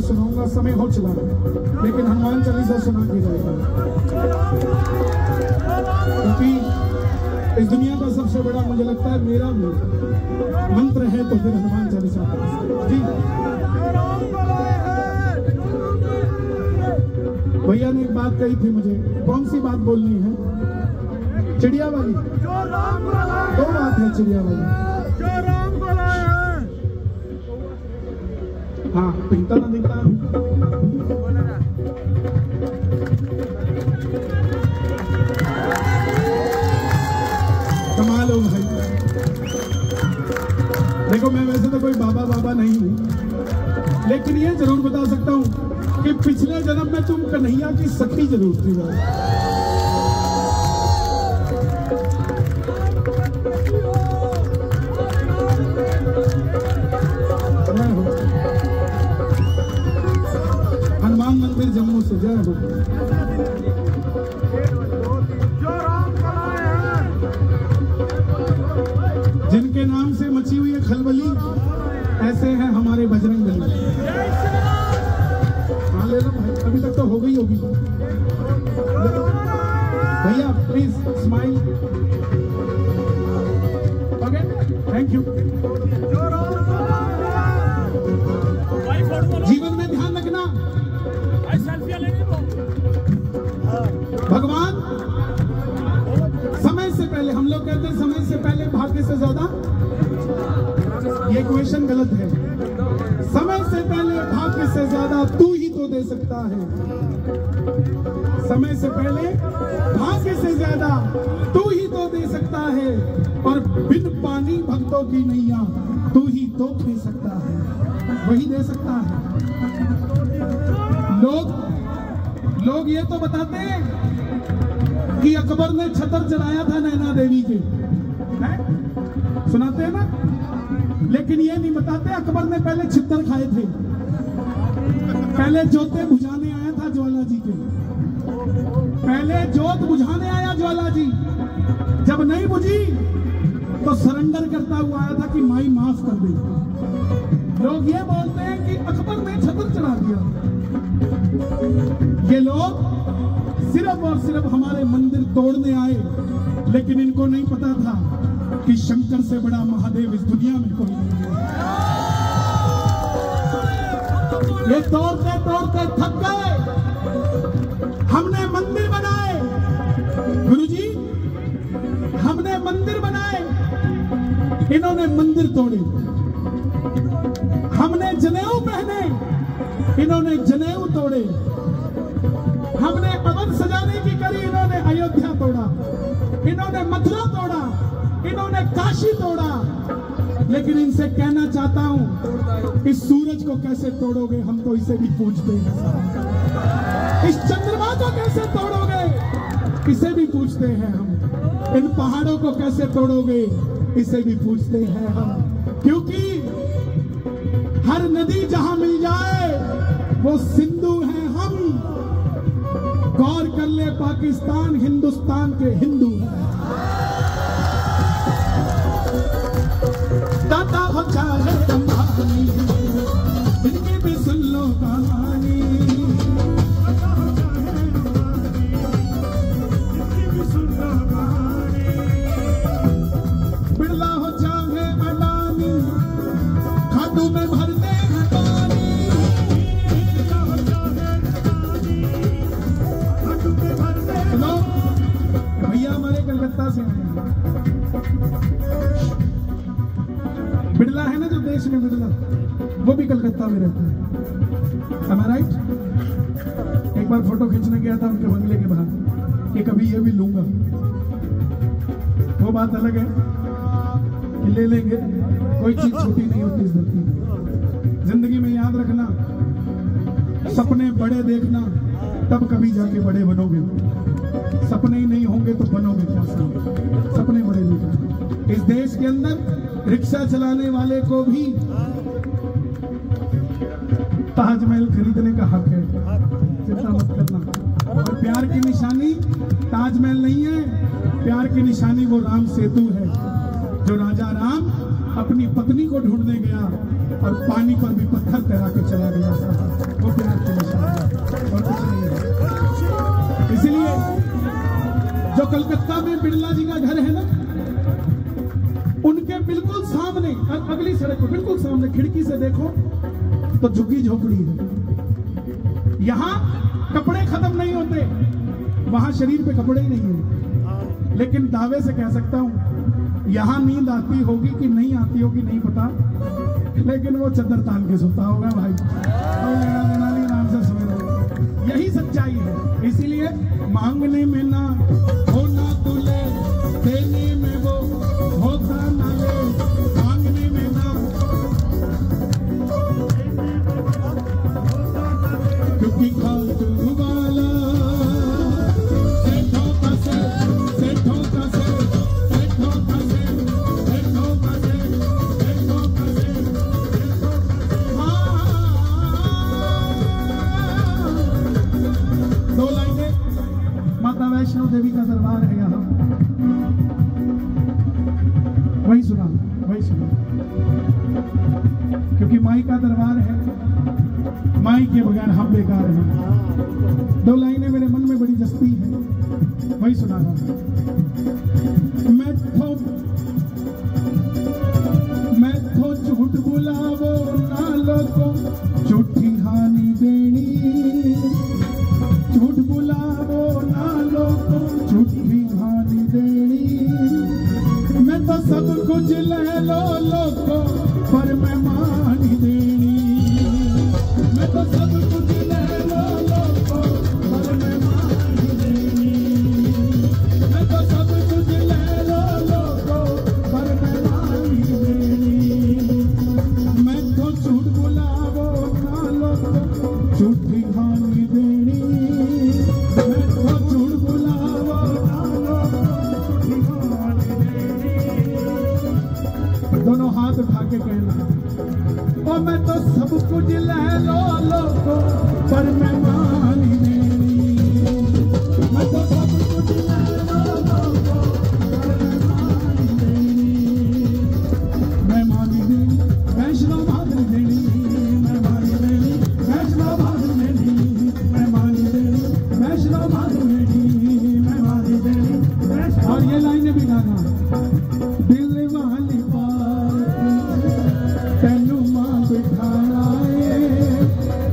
सुनाऊंगा, समय हो चला लेकिन हनुमान चालीसा सुना के जाएगा, क्योंकि इस दुनिया का सबसे बड़ा मुझे लगता है मेरा भी मंत्र है तो फिर हनुमान चालीसा जी। भैया ने एक बात कही थी मुझे, कौन सी बात बोलनी है? चिड़िया वाली, दो बात है चिड़िया वाली। हाँ पिंता ना दिखता कमाल हो भाई। देखो मैं वैसे तो कोई बाबा नहीं हूँ, लेकिन ये जरूर बता सकता हूँ कि पिछले जन्म में तुम कन्हैया की सखी जरूर थी भाई। हनुमान मंदिर जम्मू से जय हो। जिनके नाम से मची हुई है खलबली, ऐसे हैं हमारे बजरंग बली। हाँ ले लो भाई, अभी तक तो हो गई होगी भैया, please smile. Okay thank you. जीवन में ध्यान रखना, भगवान समय से पहले, हम लोग कहते हैं समय से पहले भाग्य से ज्यादा, ये क्वेश्चन गलत है। समय से पहले भाग्य से ज्यादा तू ही तो दे सकता है। समय से पहले भाग्य से ज्यादा तू ही तो दे सकता है, और बिन पानी भक्तों की नैया तू ही तो खी सकता है, वही दे सकता है। लोग ये तो बताते हैं कि अकबर ने छतर चढ़ाया था नैना देवी के, सुनाते हैं ना, लेकिन ये नहीं बताते अकबर ने पहले छितर खाए थे। पहले जोते बुझाने आया था ज्वाला जी के, पहले जोत बुझाने आया ज्वाला जी, जब नहीं बुझी तो सरेंडर करता हुआ आया था कि माई माफ कर दे। लोग ये बोलते हैं कि अकबर ने छतर चढ़ा दिया। ये लोग सिर्फ और सिर्फ हमारे मंदिर तोड़ने आए, लेकिन इनको नहीं पता था कि शंकर से बड़ा महादेव इस दुनिया में कोई नहीं है। ये तोड़ते तोड़ते थक गए। हमने मंदिर बनाए गुरुजी, हमने मंदिर बनाए, इन्होंने मंदिर तोड़े। हमने जनेऊ पहने, इन्होंने जनेऊ तोड़े। हमने अवध सजाने की करी, इन्होंने अयोध्या तोड़ा। इन्होंने मथुरा तोड़ा, इन्होंने काशी तोड़ा। लेकिन इनसे कहना चाहता हूं, इस सूरज को कैसे तोड़ोगे, हम तो इसे भी पूछते हैं। इस चंद्रमा को कैसे तोड़ोगे, इसे भी पूछते हैं हम। इन पहाड़ों को कैसे तोड़ोगे, इसे भी पूछते हैं हम। क्योंकि हर नदी जहां मिल जाए वो सिंधु है हम। गौर कर ले, पाकिस्तान हिंदुस्तान के हिंदू हैं। दाता हो चाहे अंबानी, इनकी भी सुन लो कहानी। बिरला हो चाहे अडानी, खाटू में भरते हैं पानी। चलो भैया हमारे कलकत्ता से आए हैं। बिरला है ना जो देश में बिरला, वो भी कलकत्ता में रहते हैं। Am I right? एक बार फोटो खींचने गया था उनके बंगले के बाहर कि कभी ये भी लूंगा। वो बात अलग है कि ले लेंगे, कोई चीज छोटी नहीं होती इस धरती में। जिंदगी में याद रखना, सपने बड़े देखना, तब कभी जाके बड़े बनोगे। सपने ही नहीं होंगे तो बनोगे क्या? सपने बड़े देखना। इस देश के अंदर रिक्शा चलाने वाले को भी ताजमहल खरीदने का हक है, चिंता मत करना। और प्यार की निशानी ताजमहल नहीं है, प्यार की निशानी वो राम सेतु है, जो राजा राम अपनी पत्नी को ढूंढने गया और पानी पर भी पत्थर तैरा के चला गया। वो प्यार की निशानी है और कुछ नहीं है। इसलिए जो कलकत्ता में बिरला जी का घर है ना, उनके बिल्कुल सामने, अगली सड़क पर बिल्कुल सामने, खिड़की से देखो तो झुग्गी झोपड़ी है। यहाँ कपड़े खत्म नहीं होते, वहां शरीर पे कपड़े ही नहीं है। लेकिन दावे से कह सकता हूं, यहाँ नींद आती होगी कि नहीं आती होगी नहीं पता, लेकिन वो चद्दर तान के सोता होगा भाई, आराम से सोए। यही सच्चाई है। इसीलिए मांगने में ना होना तुले, देने में वो होता ना ले। मांगने में ना, क्योंकि खातू वाला सेठों का से, सेठों का से, सेठों का से, सेठों का से, सेठों का से। दो लाइनें, माता वैष्णो देवी का दरबार है यहाँ, वही सुना, वही सुना, क्योंकि माई का दरबार है, माई के बगैर हम बेकार हैं। दो लाइनें मेरे मन में बड़ी जस्ती है, वही सुना रहा। मैं तो झूठ बुलावो ना लोगो, झूठी हानि देनी, झूठ बुलावो ना लोगो, झूठी हानि देनी। मैं तो सब कुछ ले लो लोगो, पर मैं मानी देनी। मैं तो सब कुछ ले लो लोगो, पर मैं मानी देनी। मैं तो सब कुछ ले लो लोगो, पर मैं मानी देनी। मैं तो झूठ बुलावो ना लोगो, झूठी हानि देनी। मैं तो झूठ बुलावो ना लोगो, झूठी हानि देनी। दोनों हाथ उठा के कहना, और मैं तो सब कुछ ले लो लोगो, पर मैं मानी देनी। मैं तो सब कुछ ले लो लोगो, पर मैं मानी देनी। मैं मानी देनी, वैष्णो मानी देनी। मैं मानी देनी, वैष्णो मानी देनी। मैं मानी देनी, वैष्णो मानी देनी। मैं मानी देनी, वैष्णो। और ये लाइनें भी गाना, दिल वाली बात तेनू मां बिठाया है,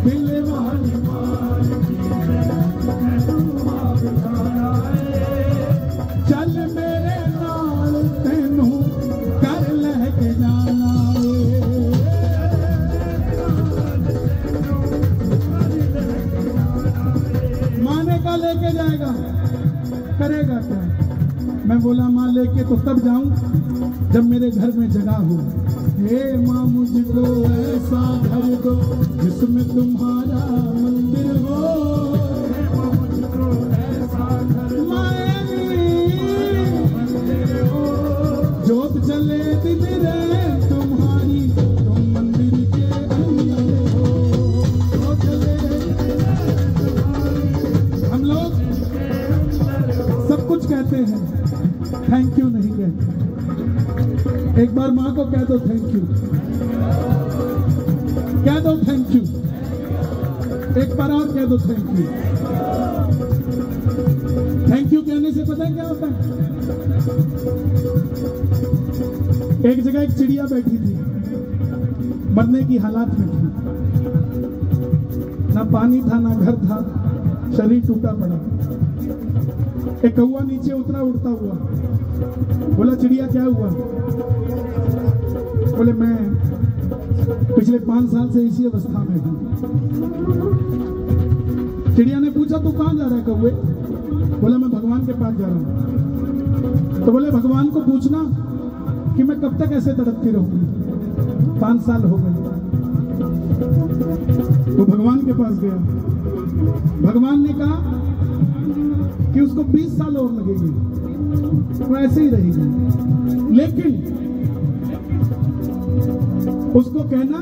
दिल वाली बात तेनू मां बिठाया है। चल मेरे नाल तेनू कर लेके जाना है। माने का लेके जाएगा, करेगा क्या? मैं बोला माँ लेके तो तब जाऊं जब मेरे घर में जगह हो। हे माँ मुझको ऐसा घर दो जिसमें तुम्हारा मंदिर हो। हे माँ मुझको ऐसा घर मंदिर हो, जोत जले दिन रे तुम्हारी, तुम मंदिर के अंदर हो। जोत जले तुम्हारी। हम लोग सब कुछ कहते हैं, थैंक यू नहीं कहते। एक बार माँ को कह दो थैंक यू, कह दो थैंक यू। एक बार और कह दो थैंक यू। थैंक यू कहने से पता है क्या होता है? एक जगह एक चिड़िया बैठी थी, मरने की हालात में थी, ना पानी था ना घर था, शरीर टूटा पड़ा। एक कौवा नीचे उतरा उड़ता हुआ, बोला चिड़िया क्या हुआ? बोले मैं पिछले 5 साल से इसी अवस्था में हूँ। चिड़िया ने पूछा तू कहाँ जा रहा है कौवे? बोला मैं भगवान के पास जा रहा हूँ। तो बोले भगवान को पूछना कि मैं कब तक ऐसे तड़पती रहूंगी, 5 साल हो गए। वो भगवान के पास गया। भगवान ने कहा कि उसको 20 साल और लगेंगे, वो ऐसे ही रहेगी, लेकिन उसको कहना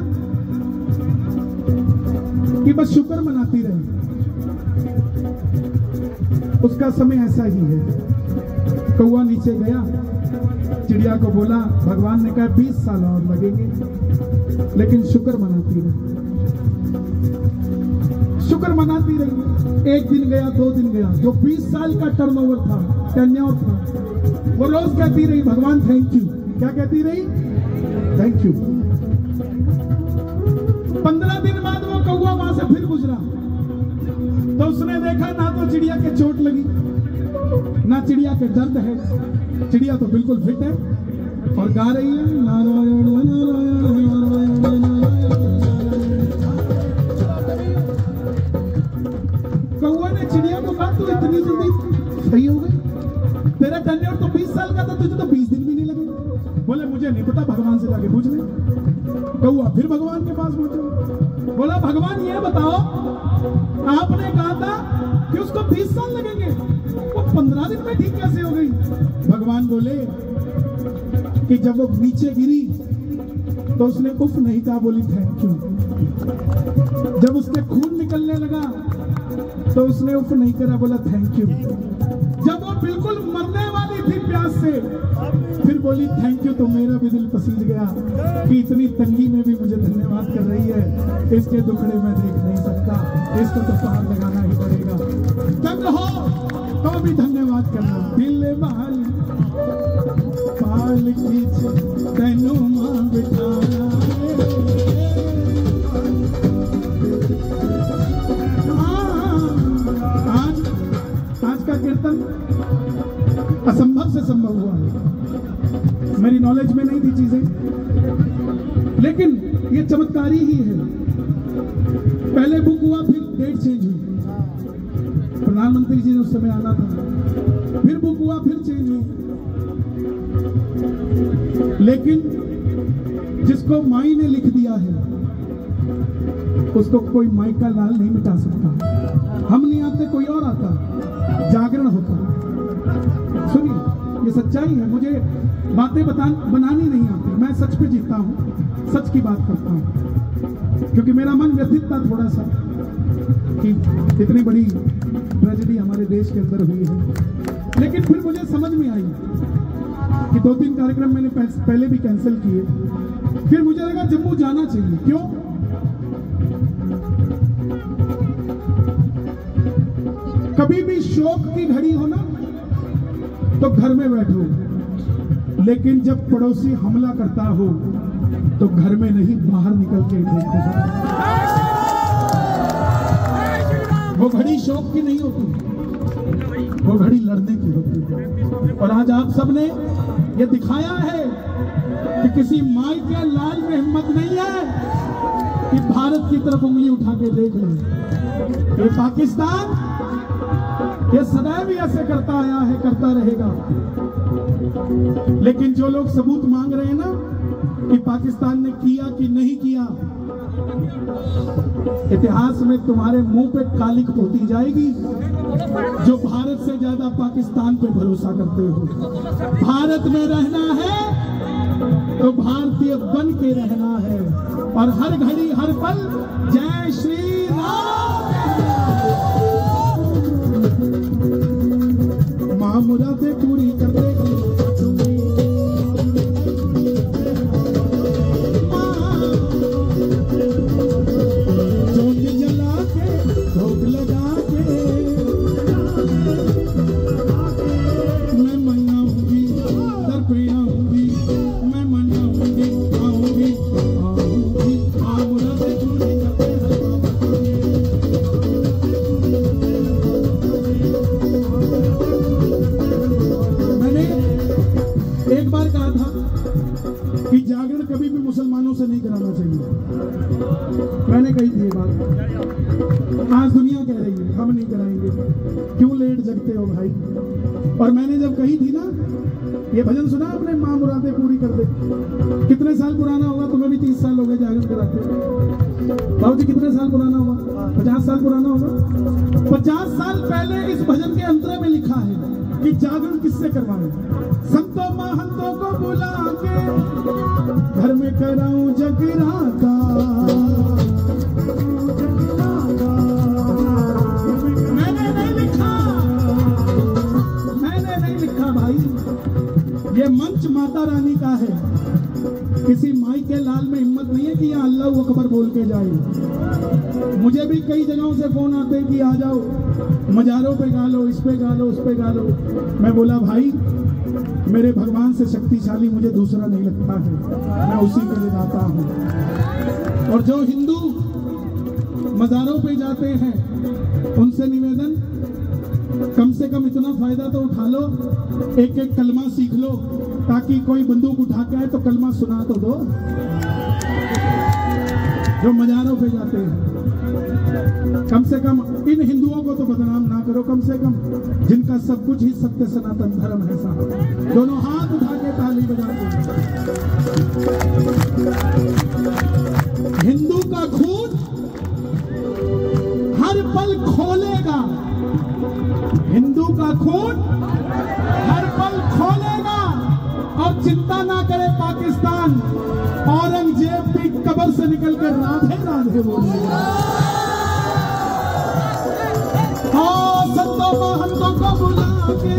कि बस शुक्र मनाती रहे, उसका समय ऐसा ही है। कौवा नीचे गया, चिड़िया को बोला, भगवान ने कहा 20 साल और लगेंगे, लेकिन शुक्र मनाती रहे, शुक्र मनाती रही। 1 दिन गया, 2 दिन गया, जो 20 साल का टर्नओवर था, टेन्योर था, वो रोज कहती रही भगवान थैंक यू। क्या कहती रही? Thank you. 15 दिन बाद वो कौवा वहां से फिर गुजरा, तो उसने देखा ना तो चिड़िया के चोट लगी, ना चिड़िया के दर्द है, चिड़िया तो बिल्कुल फिट है और गा रही है नारायण नारायण नारायण नारायण। कौवा ने चिड़िया को कहा तू इतनी जल्दी सही हो गई, तेरा टेन्योर तो 20 साल का था, तुझे तो 20 दिन भी नहीं लगे। बोले मुझे नहीं पता, भगवान से जाके पूछ ले। कौवा फिर भगवान के पास पहुंचा, बोला भगवान ये बताओ, आपने कहा था कि उसको 20 साल लगेंगे, वो 15 दिन में ठीक कैसे हो गई? भगवान बोले कि जब वो नीचे गिरी तो उसने उफ नहीं कहा, बोली थैंक यू। जब उसके खून निकलने लगा तो उसने उफ नहीं करा, बोला थैंक यू। जब वो बिल्कुल मरने वाली थी प्यास से, फिर बोली थैंक यू। तो मेरा भी दिल पसीज गया कि इतनी तंगी में भी मुझे धन्यवाद कर रही है, इसके दुखड़े मैं देख नहीं सकता, इसको तो पार लगाना ही पड़ेगा। तंग हो तो भी धन्यवाद करना। दिल बाल पाल खींच तैनू मां बिठाना, आज का कीर्तन असंभव से संभव हुआ है। मेरी नॉलेज में नहीं थी चीजें, लेकिन ये चमत्कारी ही है। पहले बुक हुआ, फिर डेट चेंज हुई, प्रधानमंत्री जी ने उस समय आना था, फिर बुक हुआ, फिर चेंज हुई। लेकिन जिसको माई ने लिख दिया है उसको कोई माई का लाल नहीं मिटा सकता। हम नहीं आते, कोई और आता, जागरण होता। सुनिए, ये सच्चाई है। मुझे बातें बनानी नहीं आती, मैं सच पे जीता हूँ, सच की बात करता हूँ, क्योंकि मेरा मन व्यथित था थोड़ा सा कि इतनी बड़ी ट्रेजेडी हमारे देश के अंदर हुई है। लेकिन फिर मुझे समझ में आई कि 2-3 कार्यक्रम मैंने पहले भी कैंसिल किए, फिर मुझे लगा जम्मू जाना चाहिए। क्यों? कभी भी शौक की घड़ी हो ना तो घर में बैठो, लेकिन जब पड़ोसी हमला करता हो तो घर में नहीं, बाहर निकल के देखो। वो घड़ी शौक की नहीं होती, वो घड़ी लड़ने की होती है। और आज आप सबने ये दिखाया है कि किसी माई के लाल में हिम्मत नहीं है कि भारत की तरफ उंगली उठा के देख ले। ये पाकिस्तान ये सदैव ऐसे करता आया है, करता रहेगा। लेकिन जो लोग सबूत मांग रहे हैं ना कि पाकिस्तान ने किया कि नहीं किया, इतिहास में तुम्हारे मुंह पे कालिक पोती जाएगी। जो भारत से ज्यादा पाकिस्तान पे भरोसा करते हो। भारत में रहना है तो भारतीय बन के रहना है, और हर घड़ी हर पल जय श्री राम। मां मुरादें पूरी कर देगी, मैंने मुसलमानों से नहीं कराना चाहिए। मैंने कही थी ये बात, आज दुनिया कह रही है हम नहीं कराएंगे। क्यों लेट जगते हो भाई? और मैंने जब कही थी ना, ये भजन सुना अपने, माँ मुरादें पूरी कर दे। कितने साल पुराना होगा? तुम्हें भी 30 साल हो गए जागरण कराते। बाबू जी कितने साल पुराना होगा? 50 साल पुराना होगा। 50 साल पहले इस भजन के अंतरे में लिखा है कि जागरण किससे करवाएं? संतों महंतों को बुला के घर में कराऊं जगराता। मैंने नहीं लिखा भाई, ये मंच माता रानी का है। किसी माई के लाल में हिम्मत नहीं है कि यहाँ अल्लाह अकबर बोल के जाए। मुझे भी कई जगहों से फोन आते हैं कि आ जाओ, मजारों पे गा लो, इस पे गा लो, उस पे गा लो। मैं बोला भाई मेरे भगवान से शक्तिशाली मुझे दूसरा नहीं लगता है, मैं उसी के लिए गाता हूँ। और जो हिंदू मजारों पे जाते हैं उनसे निवेदन, कम से कम इतना फायदा तो उठा लो, एक एक कलमा सीख लो, ताकि कोई बंदूक उठा के आए तो कलमा सुना तो दो। जो मजारों पे जाते हैं, कम से कम इन हिंदुओं को तो बदनाम ना करो, कम से कम जिनका सब कुछ ही सत्य सनातन धर्म है साहब। दोनों हाथ उठा के ताली बजा दो। हिंदू का खून हर पल खोलेगा, हिंदू का खून हर पल खोलेगा। और चिंता ना करे पाकिस्तान, औरंगजेब भी कब्र से निकलकर राधे राधे बोलेगा। हाँ, संतों महंतों को बुला के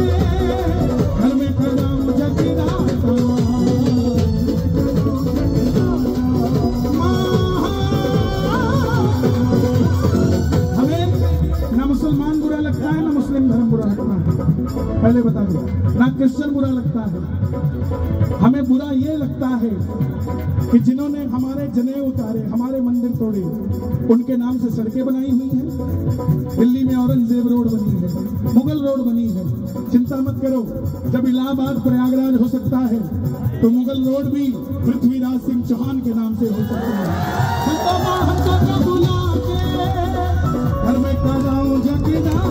घर में कराऊं जगराता। हमें ना मुसलमान बुरा लगता है, ना मुस्लिम धर्म बुरा लगता है, पहले बता दो। ना क्रिश्चियन बुरा लगता है, हमें बुरा ये लगता है कि जिन्होंने हमारे जनेऊ उतारे, हमारे मंदिर तोड़े, उनके नाम से सड़कें बनाई हुई हैं। दिल्ली में औरंगजेब रोड बनी है, मुगल रोड बनी है। चिंता मत करो, जब इलाहाबाद प्रयागराज हो सकता है तो मुगल रोड भी पृथ्वीराज सिंह चौहान के नाम से हो सकता है। संतों महंतों को बुला के घर में कराऊं जगराता।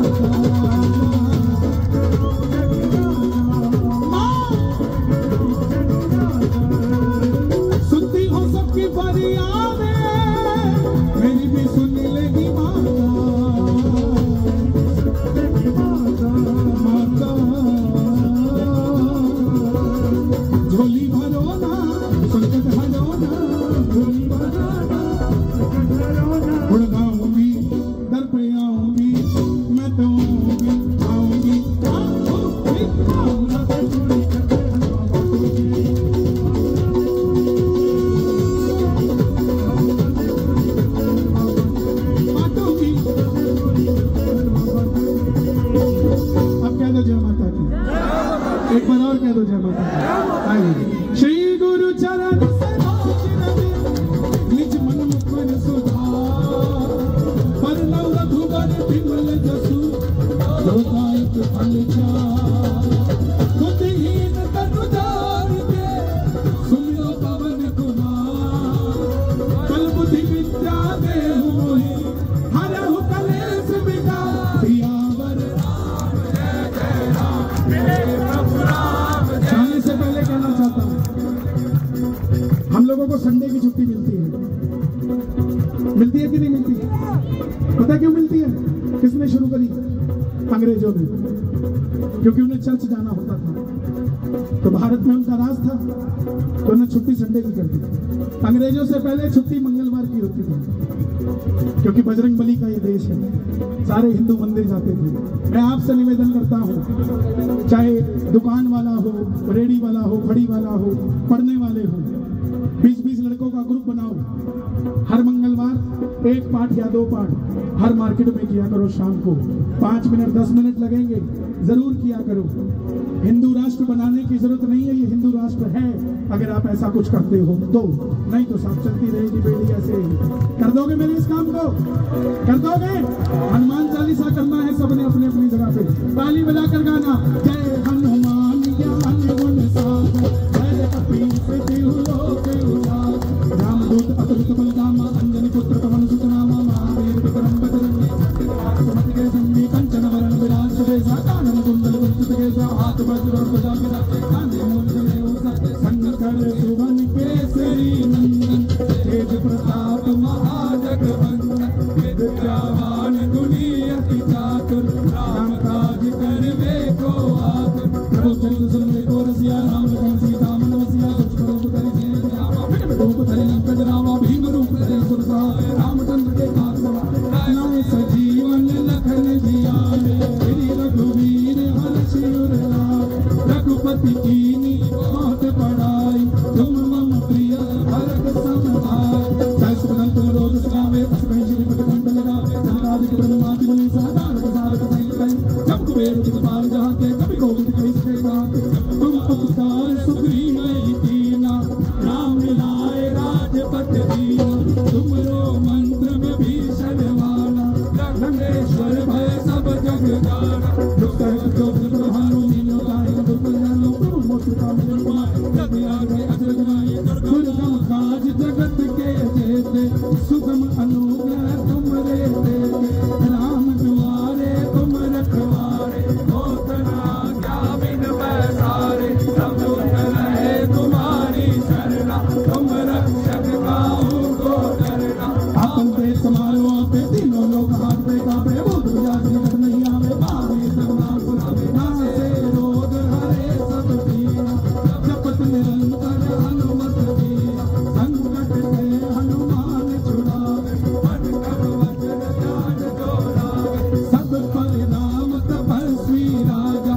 मेरी भी सुन लेगी माता, झोली भरो ना, संकट हरो ना, झोली भरो ना। गुड़गाऊंगी, दर पे आऊंगी, मैं तो आऊंगी। एक बार और कह दो जय माता दी। श्री गुरु चरण निज मन मुकुर सुधार, पर नव रघुबर बिमल जसु, लोकायत फल चार। बुद्धिहीन तनु जान के सुमिरो पवन कुमार, कल बुद्धि विद्या देहु मोहि, हरहु कलेश विकार। सियावर राम जय जय राम, मेरे प्रभु राम। जाने से पहले कहना चाहता हूँ, हम लोगों को संडे की छुट्टी मिलती है कि नहीं मिलती? पता क्यों मिलती है? किसने शुरू करी? अंग्रेजों ने, क्योंकि उन्हें चर्च जाना होता था, तो भारत में उनका राज था, तो उन्हें छुट्टी संडे की कर दी। अंग्रेजों से पहले छुट्टी मंगलवार की होती थी, क्योंकि बजरंग बली का ये देश है, सारे हिंदू मंदिर जाते थे। मैं आपसे निवेदन करता हूँ, चाहे दुकान वाला हो, रेडी वाला हो, खड़ी वाला हो, पढ़ने वाले हो, 20-20 लड़कों का ग्रुप बनाओ। हर मंगलवार 1 पाठ या 2 पाठ हर मार्केट में किया करो। शाम को 5 मिनट 10 मिनट लगेंगे, जरूर किया करो। हिंदू राष्ट्र बनाने की जरूरत नहीं है, ये हिंदू राष्ट्र है अगर आप ऐसा कुछ करते हो तो, नहीं तो साफ चलती रहेगी बेड़ी ऐसे। कर दोगे मेरे इस काम को? कर दोगे? हनुमान चालीसा करना है सबने अपनी अपनी जगह पे, ताली बजाकर गाना, जय हनुमान ज्ञान गुण सागर, जय कपीस तिहुलोक उजागर। शंकर सुवन केसरी नंदन तेज प्रताप महाजगवंदन विद्यावान गुणी अति चातुर राम काज करवे को आतुर प्रभु चरित सुनने को रसिया राम लखन सीता मन वसिया सूक्ष्म रूप धरि सिया रामा विकट रूप धरि लंका जरावा भीम रूप धरि सुरसा रामचंद्र के काज सवा नाम सजीवन लखन जियावे श्री रघुवीर हर्षि उर लाए रघुपति कीनी बहुत बड़ाई तुम मम प्रिय भरत सम भाई सहस्र तुम रोज सुनावे अस कहीं श्रीपति कंठ लगावे संतादिक ब्रह्मादि मुनि सहदार सारक सहित कहीं जब कुबेर दिखपाल जहाँ के कभी कोविद कहीं सके बात तुम उपकार सुग्रीव कीना राम मिलाए राजपथ दीना तुमरो मंत्र में भीषण वाला लंकेश्वर भय सब जग जाना दुख जो प्रभानु मीनो गाय दुख जानो प्रभु मोक्ष का निर्मा जग आगे अजर जनाई दुर्गम काज जगत के जेते सुगम अनुग्रह तुमरे देते राम दुआरे तुम रखवारे होत ना क्या बिन पैसारे सब रहे तुम्हारी शरणा तुम रक्षक काहू को डरना आपन पे समारो आपे तीनों लोग हाथ पे कापे भूत विजात निकट नहीं आवे पावे सर्वनाम सुनावे नासे रोग हरे सब पीरा जपत निरंतर हनुमत वीरा संकट से हनुमान छुड़ावे मन कब वचन ध्यान जोड़ावे सब पर राम तपस्वी राजा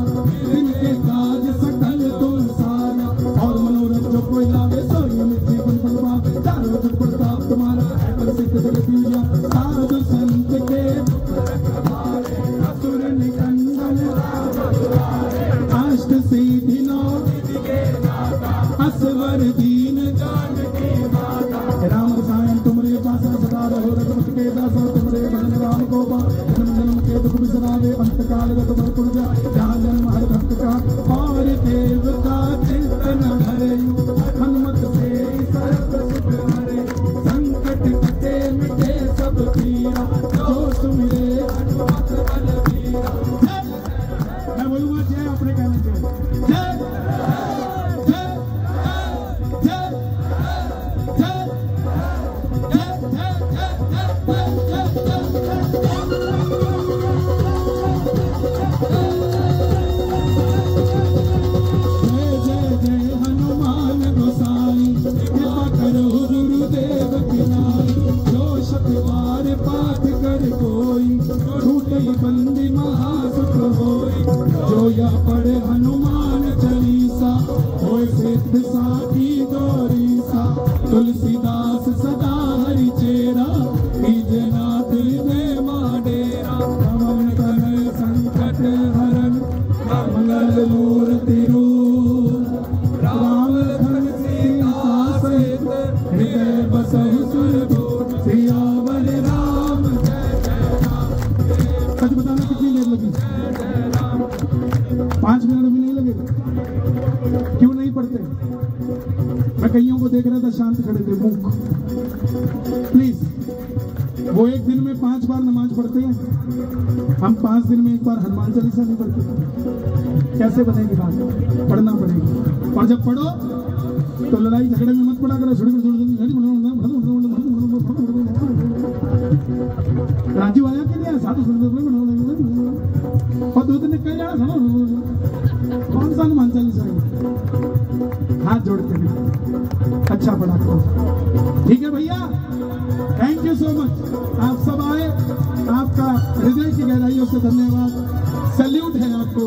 जिनके काज सकल तुम सारा और मनोरथ जो कोई लावे सोई मिट्टी गुण फलवावे चारों जुग प्रताप तुम्हारा है प्रसिद्ध जगत यूजा साधु संत के असुर निकंदन अष्ट सिद्धि नौ असवर दीन जानकी माता राम रसायन तुमरे पासा सदा रहो रघुपति के दासा तुमरे भजन राम को जन्म जन्म के दुख बिसरावे अंत काल गत भर पुर जाए जहाँ जन्म हर भक्त का और देवता चिंतन हरे हनुमत से सर्व सुख हरे संकट कटे मिटे सब पीरा जो सुमिरे हनुमत बलबीरा मैं बोलूंगा जय अपने कहने के जय जय जय हनुमान गोसाई कृपा करो गुरुदेव पिनाई जो शतवार पाठ कर कोई छूटे बंदी महासुख होई जो या पढ़े हनुमान चालीसा होए सिद्ध साखी गौरीसा तुलसीदास सदा हरि चेरा कीजे नाथ हृदय माडेरा पवन तनय संकट हरन मंगल मूर्ति रूप राम लखन सीता सहित हृदय बसहु सुरभूप सियावर राम जय जय राम सच बताना कितनी देर लगी 5 मिनट भी नहीं लगेगा क्यों नहीं पढ़ते मैं कईयों को देख रहा था शांत खड़े थे मूक प्लीज वो एक दिन में 5 बार नमाज पढ़ते हैं हम 5 दिन में एक बार हनुमान चालीसा नहीं पढ़ते कैसे बनेगी बात पढ़ना पड़ेगी और जब पढ़ो तो लड़ाई झगड़े में मत पड़ा करो राजू आया कि नहीं साधु और 2 दिन निकल जाना कौन सा हनुमान चालीसा हाथ जोड़ते हैं अच्छा पढ़ा करो ठीक है भैया थैंक यू सो मच आप सब आए आपका हृदय की गहराइयों से धन्यवाद सैल्यूट है आपको।